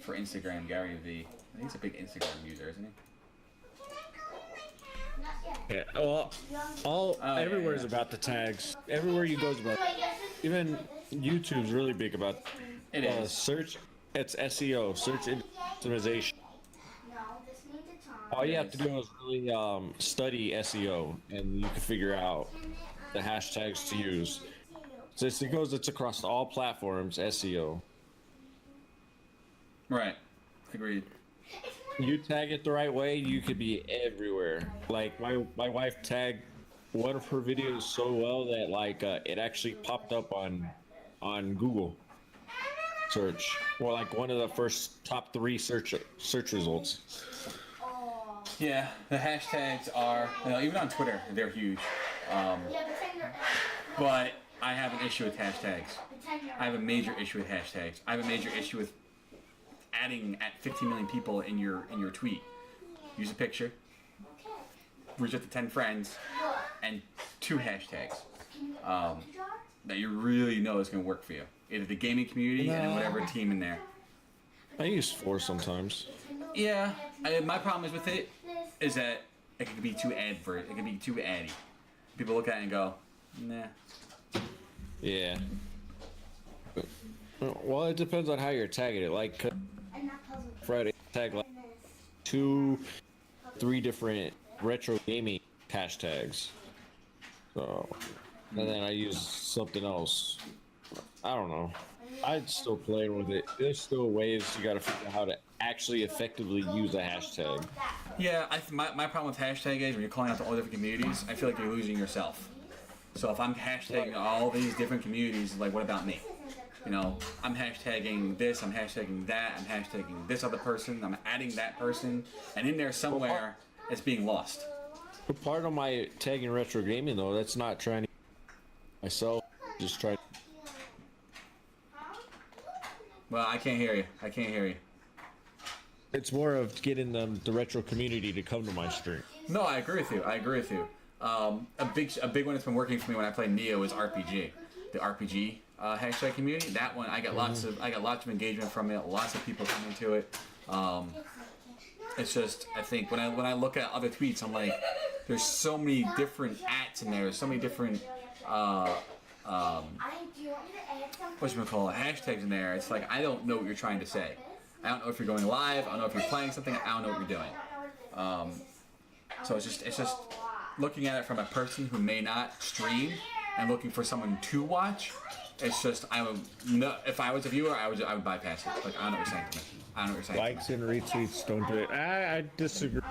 For Instagram, Gary V. I think he's a big Instagram user, isn't he? Yeah. Well, everywhere is about the tags. Everywhere you go is about. Even YouTube's really big about. It is. Search. It's SEO. Search engine optimization. All you have to do is really study SEO, and you can figure out the hashtags to use. So it's across all platforms. SEO. Right. Agreed. You tag it the right way, you could be everywhere. Like my wife tagged one of her videos so well that like it actually popped up on Google search, or like one of the first top 3 search results. Yeah, the hashtags are even on Twitter they're huge. But I have an issue with hashtags. I have a major issue with hashtags. I have a major issue with adding at 15 million people in your tweet. Use a picture, reach out to 10 friends, and 2 hashtags that you really know is going to work for you. Either the gaming community and then whatever team in there. I use 4 sometimes. Yeah, my problem is with it is that it can be too it can be too addy. People look at it and go, nah. Yeah. Well, it depends on how you're tagging it. Like Friday, tag like 2, 3 different retro gaming hashtags. So, and then I use something else. I don't know. I'd still play with it. There's still ways you gotta figure out how to actually effectively use a hashtag. Yeah, my problem with hashtag is when you're calling out to all different communities, I feel like you're losing yourself. So if I'm hashtagging all these different communities, like what about me? I'm hashtagging this, I'm hashtagging that, I'm hashtagging this other person, I'm adding that person, and in there somewhere, it's being lost. But part of my tagging retro gaming though, that's not trying to myself, just trying. Well, I can't hear you. It's more of getting the retro community to come to my stream. No, I agree with you. A big one that's been working for me when I play Neo is RPG. The RPG hashtag community. That one I got lots of engagement from it. Lots of people coming to it. It's just I think when I look at other tweets, I'm like, there's so many different ats in there. There's so many different hashtags in there. It's like I don't know what you're trying to say. I don't know if you're going live. I don't know if you're playing something. I don't know what you're doing. So it's just looking at it from a person who may not stream and looking for someone to watch, it's just I would no. If I was a viewer, I would bypass it. Like I don't know what you're saying to me. I don't know what you're saying. Likes and retweets don't do it. I disagree.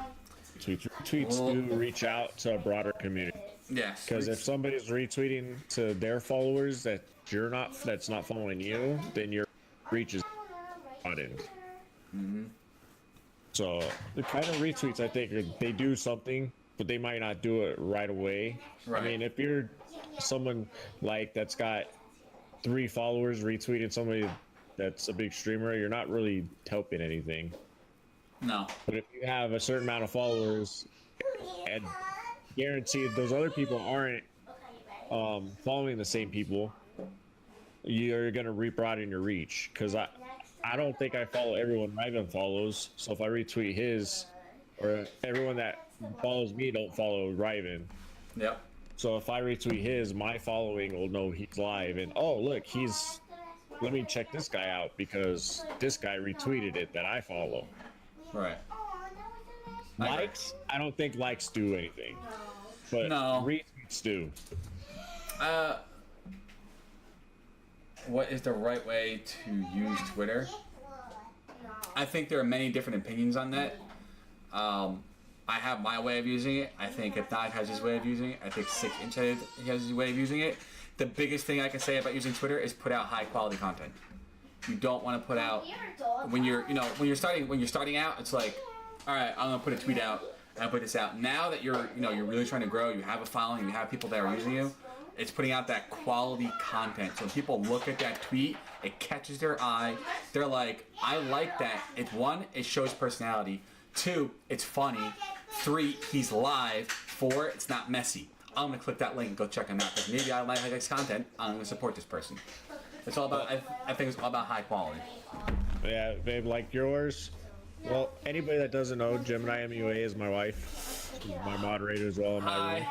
Retweets do reach out to a broader community. Yes. Because if somebody's retweeting to their followers that's not following you, then your reach is broadened. So the kind of retweets, I think they do something, but they might not do it right away. Right. I mean, if you're someone like that's got 3 followers retweeting somebody that's a big streamer, you're not really helping anything. No. But if you have a certain amount of followers, and guaranteed those other people aren't following the same people, you're gonna broaden your reach. Because I don't think I follow everyone Ryven follows. So if I retweet his, or everyone that follows me don't follow Ryven. Yep. So if I retweet his, my following will know he's live, and oh look, let me check this guy out because this guy retweeted it that I follow. Right. Likes? I don't think likes do anything, but No. retweets do. What is the right way to use Twitter? I think there are many different opinions on that. I have my way of using it. I think Hypnotic has his way of using it. I think 6-inch has his way of using it. The biggest thing I can say about using Twitter is put out high quality content. You don't want to put out when you're starting out. It's like, all right, I'm gonna put a tweet out and I'll put this out. Now that you're really trying to grow, you have a following, you have people that are using you. It's putting out that quality content. So when people look at that tweet, it catches their eye. They're like, I like that. It's 1, it shows personality. 2, it's funny. 3, he's live. 4, it's not messy. I'm gonna click that link and go check him out because maybe I like his content. I'm gonna support this person. It's all about. I think it's all about high quality. Yeah, babe, like yours. Well, anybody that doesn't know, Gemini MUA is my wife. She's my moderator as well in my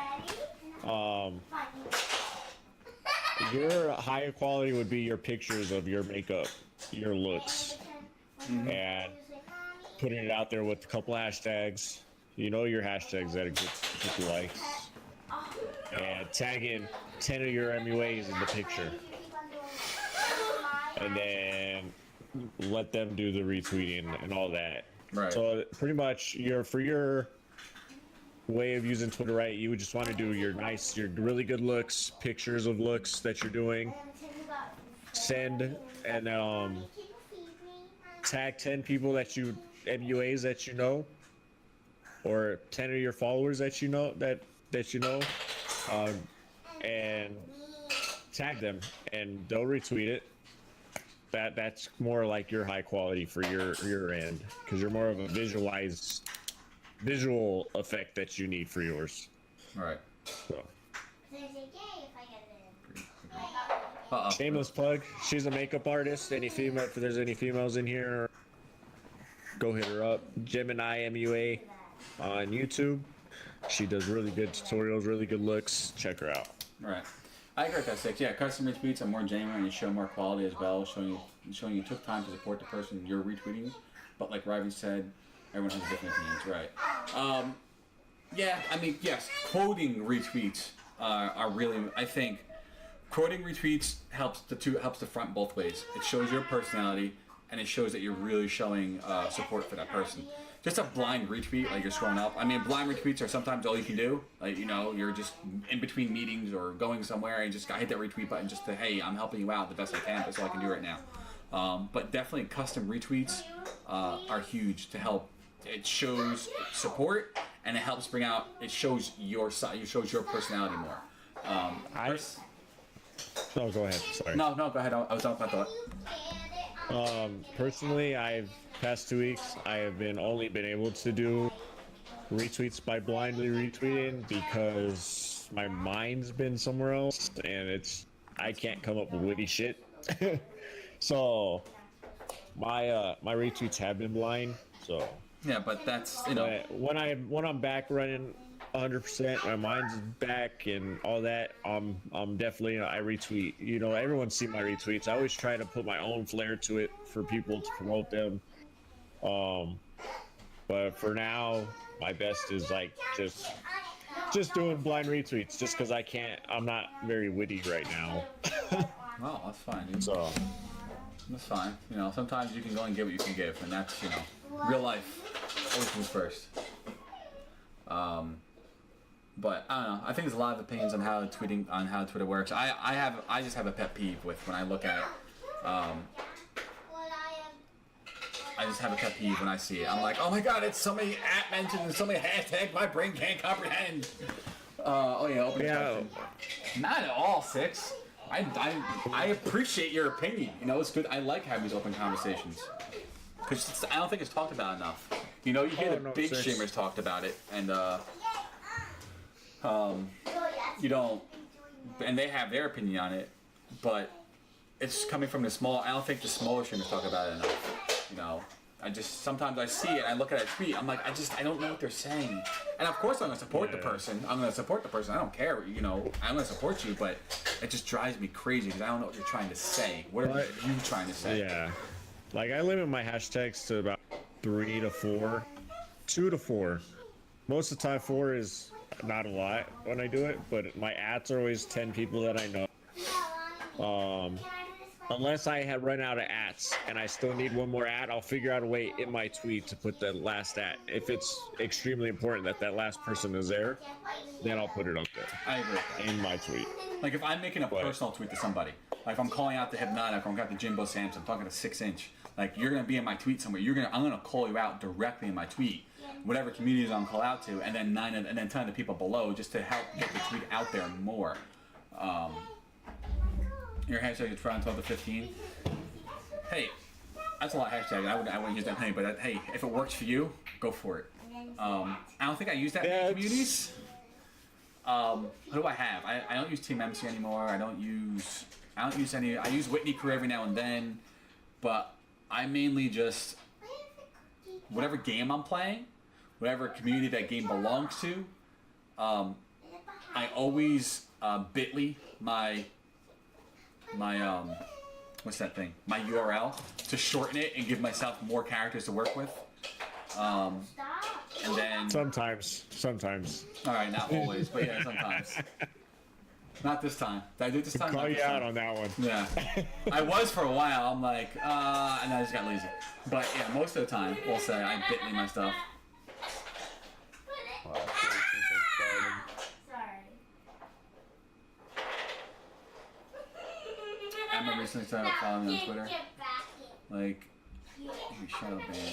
room. Your higher quality would be your pictures of your makeup, your looks, and putting it out there with a couple hashtags. You know your hashtags that get likes, and tagging 10 of your MUAs in the picture, and then let them do the retweeting and all that. Right. So pretty much for your way of using Twitter, right? You would just want to do your really good looks, pictures of looks that you're doing. Send and tag 10 people MUAs that you know, or 10 of your followers that you know and tag them, and they'll retweet it. That's more like your high quality for your end, because you're more of a visual effect that you need for yours. Right. So. Uh-oh. Shameless plug. She's a makeup artist. If there's any females in here, go hit her up. Gemini MUA on YouTube. She does really good tutorials, really good looks. Check her out. Right. I agree with that, 6. Yeah, custom retweets are more genuine and you show more quality as well, showing you took time to support the person you're retweeting. But like Ryven said, everyone has different opinions, right? Yeah, I mean, yes, quoting retweets are really, I think, quoting retweets helps the front both ways. It shows your personality and it shows that you're really showing support for that person. Just a blind retweet, like you're scrolling up. I mean, blind retweets are sometimes all you can do. Like, you're just in between meetings or going somewhere and you just gotta hit that retweet button just to, hey, I'm helping you out the best I can. That's all I can do right now. But definitely custom retweets are huge to help. It shows support and it shows your side, it shows your personality more. No, go ahead. Sorry. No, go ahead. I was off my thought. Personally, past 2 weeks, I have only been able to do retweets by blindly retweeting because my mind's been somewhere else and I can't come up with witty shit. So my retweets have been blind. So yeah, but that's when I'm back running 100%, my mind's back and all that. I'm definitely I retweet. Everyone's seen my retweets. I always try to put my own flair to it for people to promote them. But for now, my best is like just just doing blind retweets just because I'm not very witty right now. Well, that's fine, dude. So, That's fine. You know, sometimes you can go and get what you can give, and that's, you know, real life always comes first. But I don't know. I think there's a lot of opinions on how Twitter works. I just have a pet peeve with when I look at. I just have a pet peeve when I see it. I'm like, oh my god, it's so many at mentions and so many hashtags my brain can't comprehend. Opening question. Not at all, Six. I appreciate your opinion. You know, it's good. I like having these open conversations. Because I don't think it's talked about enough. You know, you hear the big streamers talked about it, and you don't, and they have their opinion on it, but it's coming from the small. I don't think the smaller streamers talk about it enough. You know, sometimes I see it, and I look at a tweet, I'm like, I don't know what they're saying. And of course, I'm gonna support the person. I don't care. You know, I'm gonna support you, but it just drives me crazy because I don't know what you're trying to say. What are you trying to say? Yeah, like I limit my hashtags to about 3 to 4, 2 to 4. Most of the time, 4 is not a lot when I do it, but my ats are always 10 people that I know. Unless I have run out of ats and I still need one more at, I'll figure out a way in my tweet to put the last at. If it's extremely important that last person is there, then I'll put it up there. I agree. In my tweet. Like if I'm making a personal tweet to somebody, like if I'm calling out the Hypnotic or I'm got the Jimbo Samson, I'm talking to 6 Inch, like you're gonna be in my tweet somewhere. I'm gonna call you out directly in my tweet, whatever communities I'm call out to, and then 10 of the people below just to help get the tweet out there more. Your hashtag is from 12 to 15. Hey, that's a lot of hashtags. I wouldn't use that many, but hey, if it works for you, go for it. I don't think I use that many communities. What do I have? I don't use Team MC anymore. I don't use any. I use Whitney Crew every now and then, but I mainly just whatever game I'm playing, whatever community that game belongs to. I always bit.ly my what's that thing? My URL to shorten it and give myself more characters to work with. And then sometimes. All right, not always, but yeah, sometimes. Not this time. Did I do it this time? Call you out on that one. Yeah, I was for a while. I'm like, and I just got lazy. But yeah, most of the time, we'll say I bit.ly my stuff. I remember recently started following me on Twitter. Like, shut up, man.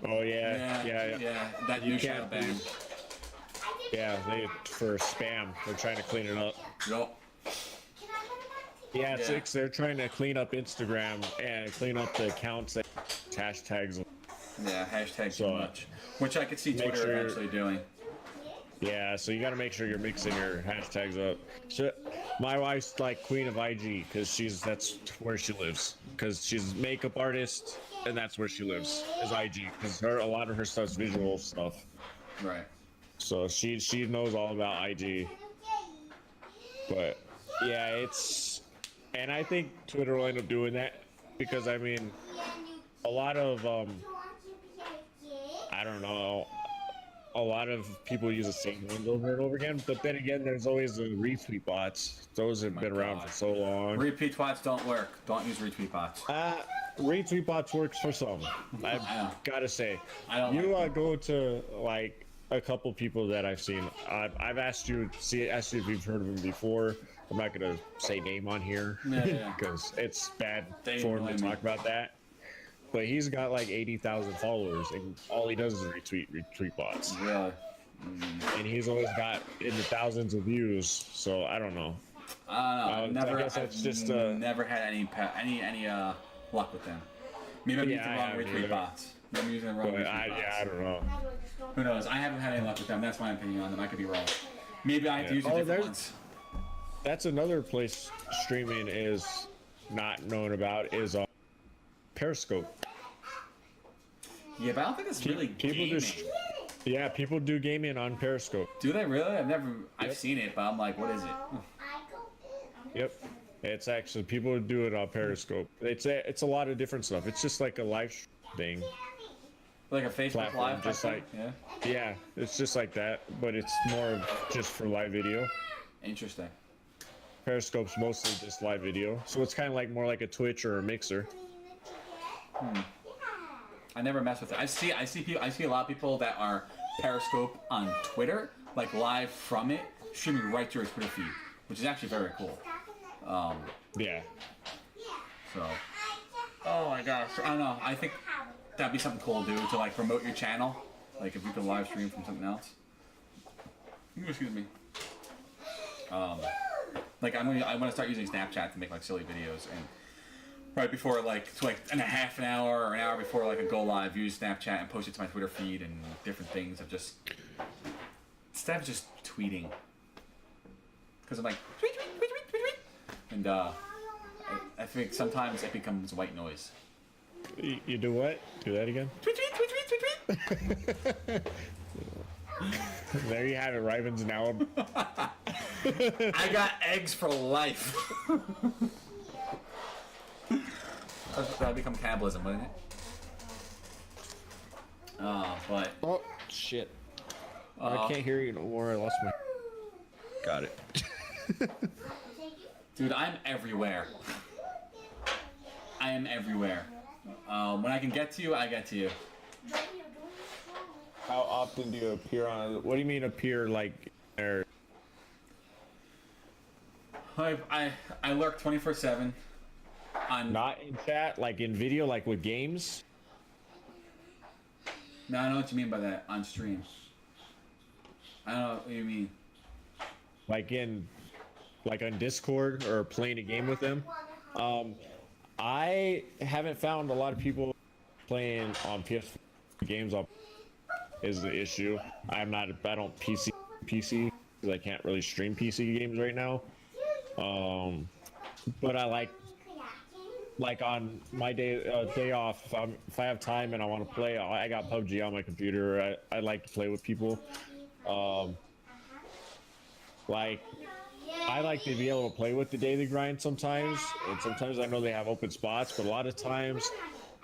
Oh yeah. That new shadow ban. Yeah, for spam. They're trying to clean it up. Yup. Yeah, Six. They're trying to clean up Instagram and clean up the accounts that hashtags. Yeah, hashtag too much. Which I could see Twitter eventually doing. Yeah, so you got to make sure you're mixing your hashtags up. So, my wife's like queen of IG because that's where she lives. Because she's a makeup artist and that's where she lives is IG. Because a lot of her stuff's visual stuff. Right. So she knows all about IG. But yeah, and I think Twitter will end up doing that because I mean, a lot of I don't know. A lot of people use the same ones over and over again, but then again, there's always the retweet bots. Those have been around for so long. Retweet bots don't work. Don't use retweet bots. Retweet bots works for some. I've got to say. Go to like a couple people that I've seen. I've asked you if you've heard of them before. I'm not gonna say name on here because it's bad form to talk about that. But he's got like 80,000 followers, and all he does is retweet bots. Really? And he's always got in the thousands of views. So I don't know. I don't know. I've never had any luck with them. Maybe I'm using the wrong retweet bots. I'm using the wrong retweet bots. I don't know. Who knows? I haven't had any luck with them. That's my opinion on them. I could be wrong. Maybe I have to use a different ones. That's another place streaming is not known about is Periscope. Yeah, but I don't think it's really gaming. People do gaming on Periscope. Do they really? I've seen it, but I'm like, what is it? Yep. It's actually, people do it on Periscope. It's a lot of different stuff. It's just like a live thing. Like a Facebook platform, Live, just type thing? like Yeah. yeah, it's just like that, but it's more of just for live video. Interesting. Periscope's mostly just live video, so it's kind of like more like a Twitch or a Mixer. I never mess with it. I see a lot of people that are Periscope on Twitter, like live from it, streaming right to your Twitter feed, which is actually very cool. Yeah. So, oh my gosh, I don't know. I think that'd be something cool to do to like promote your channel, like if you could live stream from something else. Excuse me. Like I want to start using Snapchat to make like silly videos, and right before like to like in a half an hour or an hour before like a go live, use Snapchat and post it to my Twitter feed and different things of just instead of just tweeting, because I'm like tweet tweet tweet tweet tweet, tweet. And I think sometimes it becomes white noise. You do what? Do that again? Tweet tweet tweet tweet tweet tweet. There you have it, Ravens now. I got eggs for life. That'd become cannibalism, wouldn't it? But Oh shit! I can't hear you no more. I lost my. Got it. dude, I'm everywhere. I am everywhere. When I can get to you, I get to you. How often do you appear on? What do you mean appear like? Or I lurk 24/7 on. not in chat, like in video, like with games? No, I know what you mean by that on stream. I don't know what you mean. Like on Discord or playing a game with them. I haven't found a lot of people playing on PS4 games up is the issue. I don't PC because I can't really stream PC games right now. But I like on my day off, if I have time and I want to play, I got PUBG on my computer. I like to play with people. Like I like to be able to play with the daily grind sometimes, and sometimes I know they have open spots, but a lot of times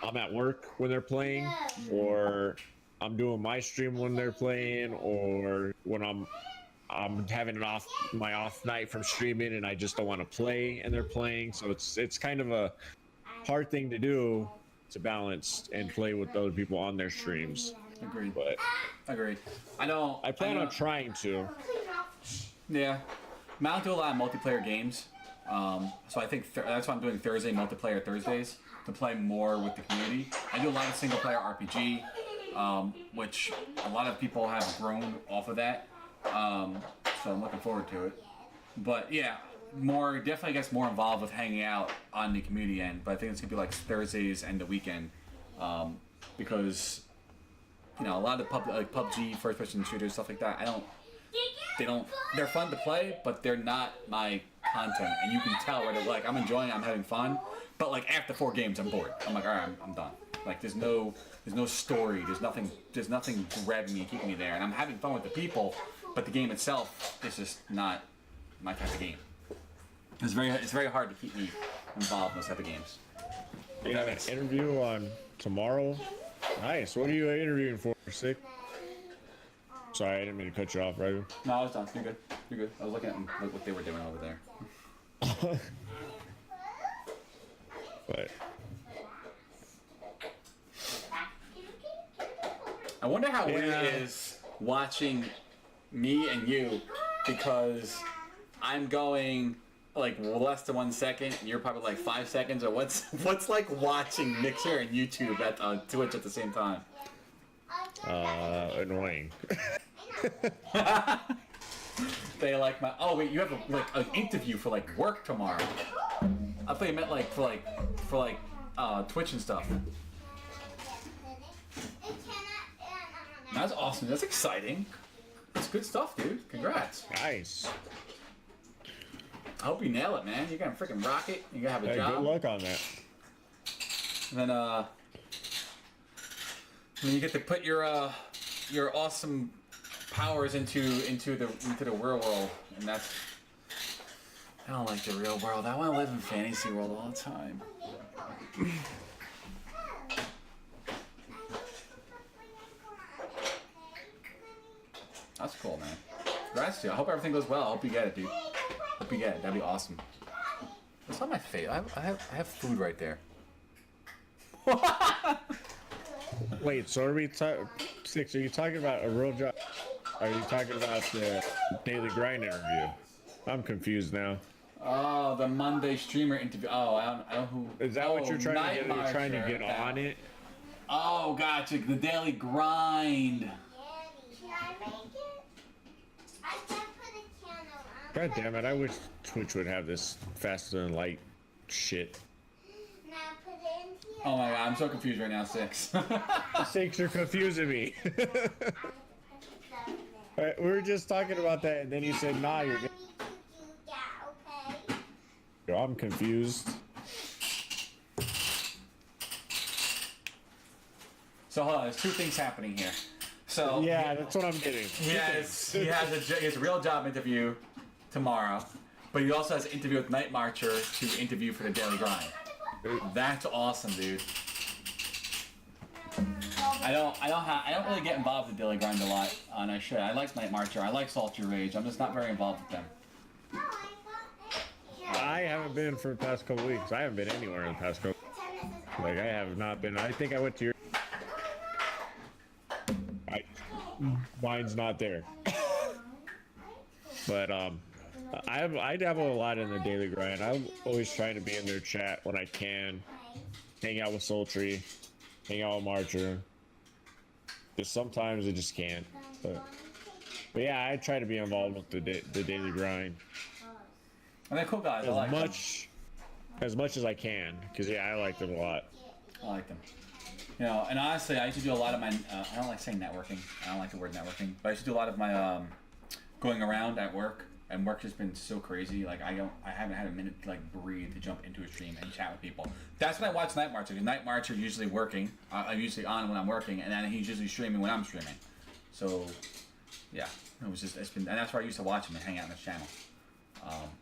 I'm at work when they're playing, or I'm doing my stream when they're playing, or when I'm having my off night from streaming and I just don't want to play and they're playing. So it's kind of a hard thing to do to balance and play with other people on their streams. Agreed. But Agreed. I plan on trying to. Yeah. I don't do a lot of multiplayer games. So I think that's why I'm doing Thursday multiplayer Thursdays to play more with the community. I do a lot of single player RPG, which a lot of people have grown off of that. So I'm looking forward to it. But yeah, definitely gets more involved with hanging out on the community end. But I think it's gonna be like Thursdays and the weekend, because a lot of PUBG, first person shooters, stuff like that. They're fun to play, but they're not my content, and you can tell where they're like, I'm enjoying it, I'm having fun, but like after 4 games, I'm bored. I'm like, all right, I'm done. Like there's no story, there's nothing grabbing me, keeping me there, and I'm having fun with the people, but the game itself is just not my type of game. It's very hard to keep me involved in those type of games. You have an interview on tomorrow. Nice. What are you interviewing for? Sick. Sorry, I didn't mean to cut you off, right? No, I was done. You're good. You're good. I was looking at what they were doing over there. But I wonder how weird it is watching me and you, because I'm going like less than 1 second, and you're probably like 5 seconds. Or what's like watching Mixer and YouTube at Twitch at the same time? Annoying. They like my. Oh wait, you have an interview for like work tomorrow. I thought you meant like for Twitch and stuff. That's awesome. That's exciting. That's good stuff, dude. Congrats. Nice. I hope you nail it, man. You're gonna freaking rock it. You're gonna have a Hey, job. good luck on that. And then when you get to put your awesome powers into the real world, and that's. I don't like the real world. I want to live in fantasy world all the time. congrats to you. I hope everything goes well. I hope you get it, dude. Hope you get it. That'd be awesome. What's on my face? I have food right there. Wait, so are we Six? Are you talking about a real job? Are you talking about the Daily Grind interview? I'm confused now. Oh, the Monday streamer interview. Oh, I don't know who. Is that what you're trying to get? Night You're trying to Marcher. get on it? Oh, gotcha. The Daily Grind. Should I make it? I can't put a candle on. God damn it! I wish Twitch would have this faster than light shit. Now put it in here. Oh my god, I'm so confused right now, Six. Six, you're confusing me. I have to put it down there. We were just talking about that, and then you said, "Nah, you're." I need to do that, okay? Yo, I'm confused. So hold on, there's two things happening here. So Yeah, that's what I'm getting. he has a real job interview tomorrow, but he also has an interview with Night Marcher to interview for the Daily Grind. That's awesome, dude. I don't really get involved with the Daily Grind a lot, and I should. I like Night Marcher. I like Sultry Rage. I'm just not very involved with them. No, I got it. I haven't been for the past couple weeks. I haven't been anywhere in the past couple. Pretend this is Like I have not been. I think I went to your. Mine's not there. But I dabble a lot in the Daily Grind. I'm always trying to be in their chat when I can. Hang out with Sultry, hang out with Marcher. Because sometimes I just can't. But yeah, I try to be involved with the Daily Grind And they're cool guys. I like them. as much as I can. Because yeah, I like them a lot. I like them. You know, and honestly, I used to do a lot of my. I don't like saying networking. I don't like the word networking, but I used to do a lot of my going around at work. And work has been so crazy. Like I haven't had a minute to like breathe to jump into a stream and chat with people. That's when I watch Night Marcher. Because Night Marcher usually working. I'm usually on when I'm working, and then he's usually streaming when I'm streaming. So, yeah, it's been, and that's where I used to watch him and hang out on his channel.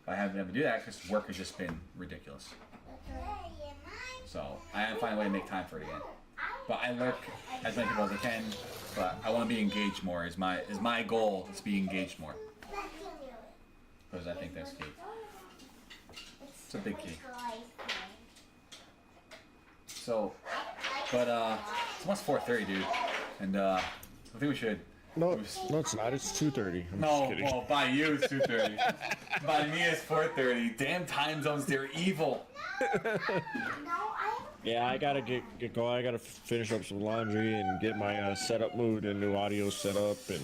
But I haven't been able to do that because work has just been ridiculous. So I have to find a way to make time for it again. But I lurk as many people as I can. But I want to be engaged more. Is my goal is to be engaged more. Because I think that's key. It's a big key. So, but it's almost 4:30, dude, and I think we should. No, it's not. It's 2:30. I'm just No, kidding. well, by you it's 2:30. By me it's 4:30. Damn time zones, they're evil. Yeah, I gotta get going. I gotta finish up some laundry and get my setup moved and new audio set up. And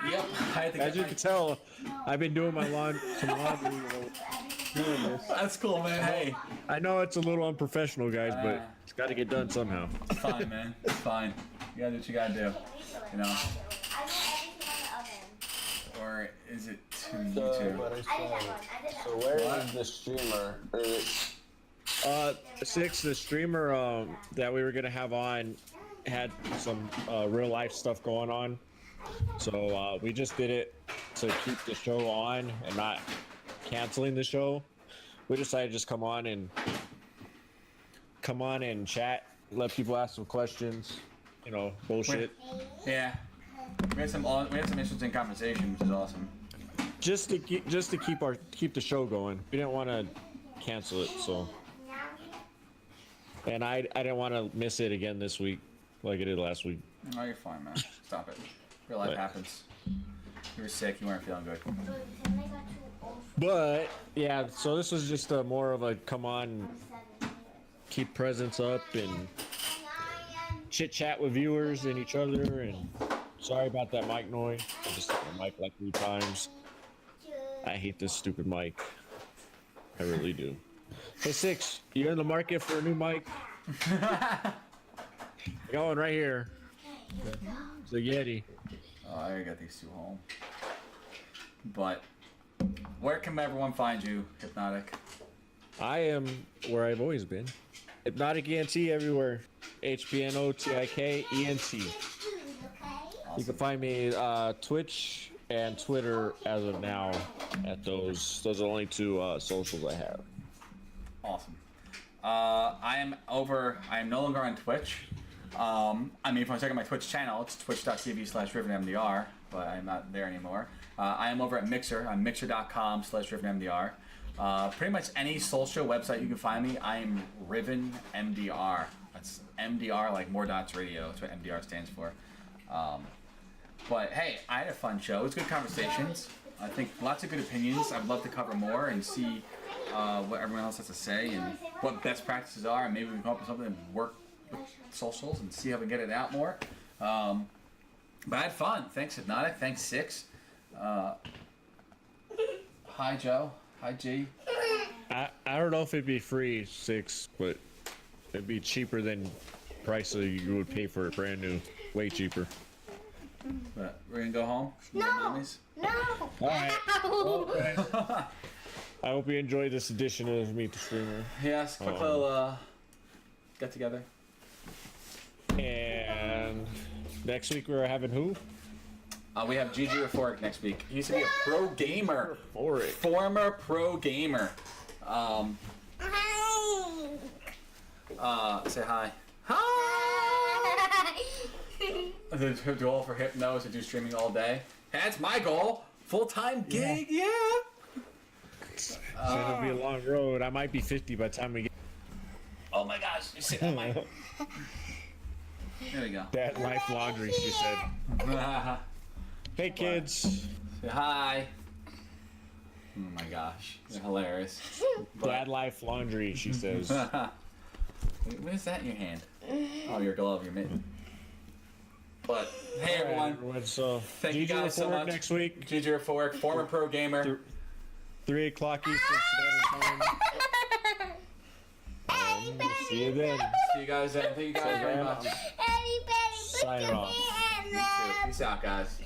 Yep. I had to as get you my... can tell, I've been doing some laundry. Doing this. That's cool, man. Hey, I know it's a little unprofessional, guys, but it's got to get done somehow. it's fine, man. It's fine. You gotta do what you gotta do. You know. I know everything on the oven. Or is it to YouTube? I did that one. I did that So one. where What? is the streamer? Six, the streamer that we were gonna have on had some real life stuff going on, so we just did it to keep the show on and not canceling the show. We decided to just come on and chat, let people ask some questions, bullshit. Yeah. We had some interesting conversation, which is awesome. Just to keep the show going. We didn't want to cancel it, so. And I didn't want to miss it again this week, like I did last week. No, you're fine, man. Stop it. Real life But- happens. You were sick. You weren't feeling good. But yeah, so this was just more of a come on, keep presence up and chit chat with viewers and each other. And sorry about that mic noise. I just hit the mic like 3 times. I hate this stupid mic. I really do. Hey Six, you in the market for a new mic? Going right here. It's a Yeti. Oh, I got these two home. But where can everyone find you, Hypnotic? I am where I've always been. Hypnotic ENT everywhere. HPNOTIKENT. You can find me Twitch and Twitter as of now at those. Those are the only 2 socials I have. Awesome. I am no longer on Twitch. If you want to check out my Twitch channel, it's twitch.tv/RivenMDR, but I'm not there anymore. I am over at Mixer. I'm mixer.com/RivenMDR. Pretty much any social website you can find me, I am Riven MDR. That's MDR, like More Dots Radio. That's what MDR stands for. But hey, I had a fun show. It was good conversations. I think lots of good opinions. I'd love to cover more and see what everyone else has to say and what best practices are, and maybe we can come up with something and work with socials and see how we can get it out more. But I had fun. Thanks, Hypnotic. Thanks, Six. Hi, Joe. Hi, G. I don't know if it'd be free 6, but it'd be cheaper than price that you would pay for it brand new. Way cheaper. But we're gonna go home. No. Mommies? No. All right. Ow. Well, guys, I hope you enjoyed this edition of Meet the Streamer. Yes, quick little get together. And next week we're having who? We have Gigi Euphoric next week. He used to be a pro gamer. Euphoric. Former pro gamer. Say hi. Hi! The goal for Hypno is to do streaming all day. That's my goal. Full-time gig, yeah. So it'll be a long road. I might be 50 by the time we get. Oh my gosh, you sit on my... There we go. That life laundry, she said. Hey kids. Say hi. Oh my gosh, you're hilarious. Bad life laundry, she says. What is that in your hand? Oh, your glove, your mitten. But hey, everyone. So Thank you guys so much. Next week. Gigi Euphoric, former pro gamer. 3 o'clock Eastern Standard Time. See you then. See you guys then. Thank you guys very much. Signing off. Peace out, guys.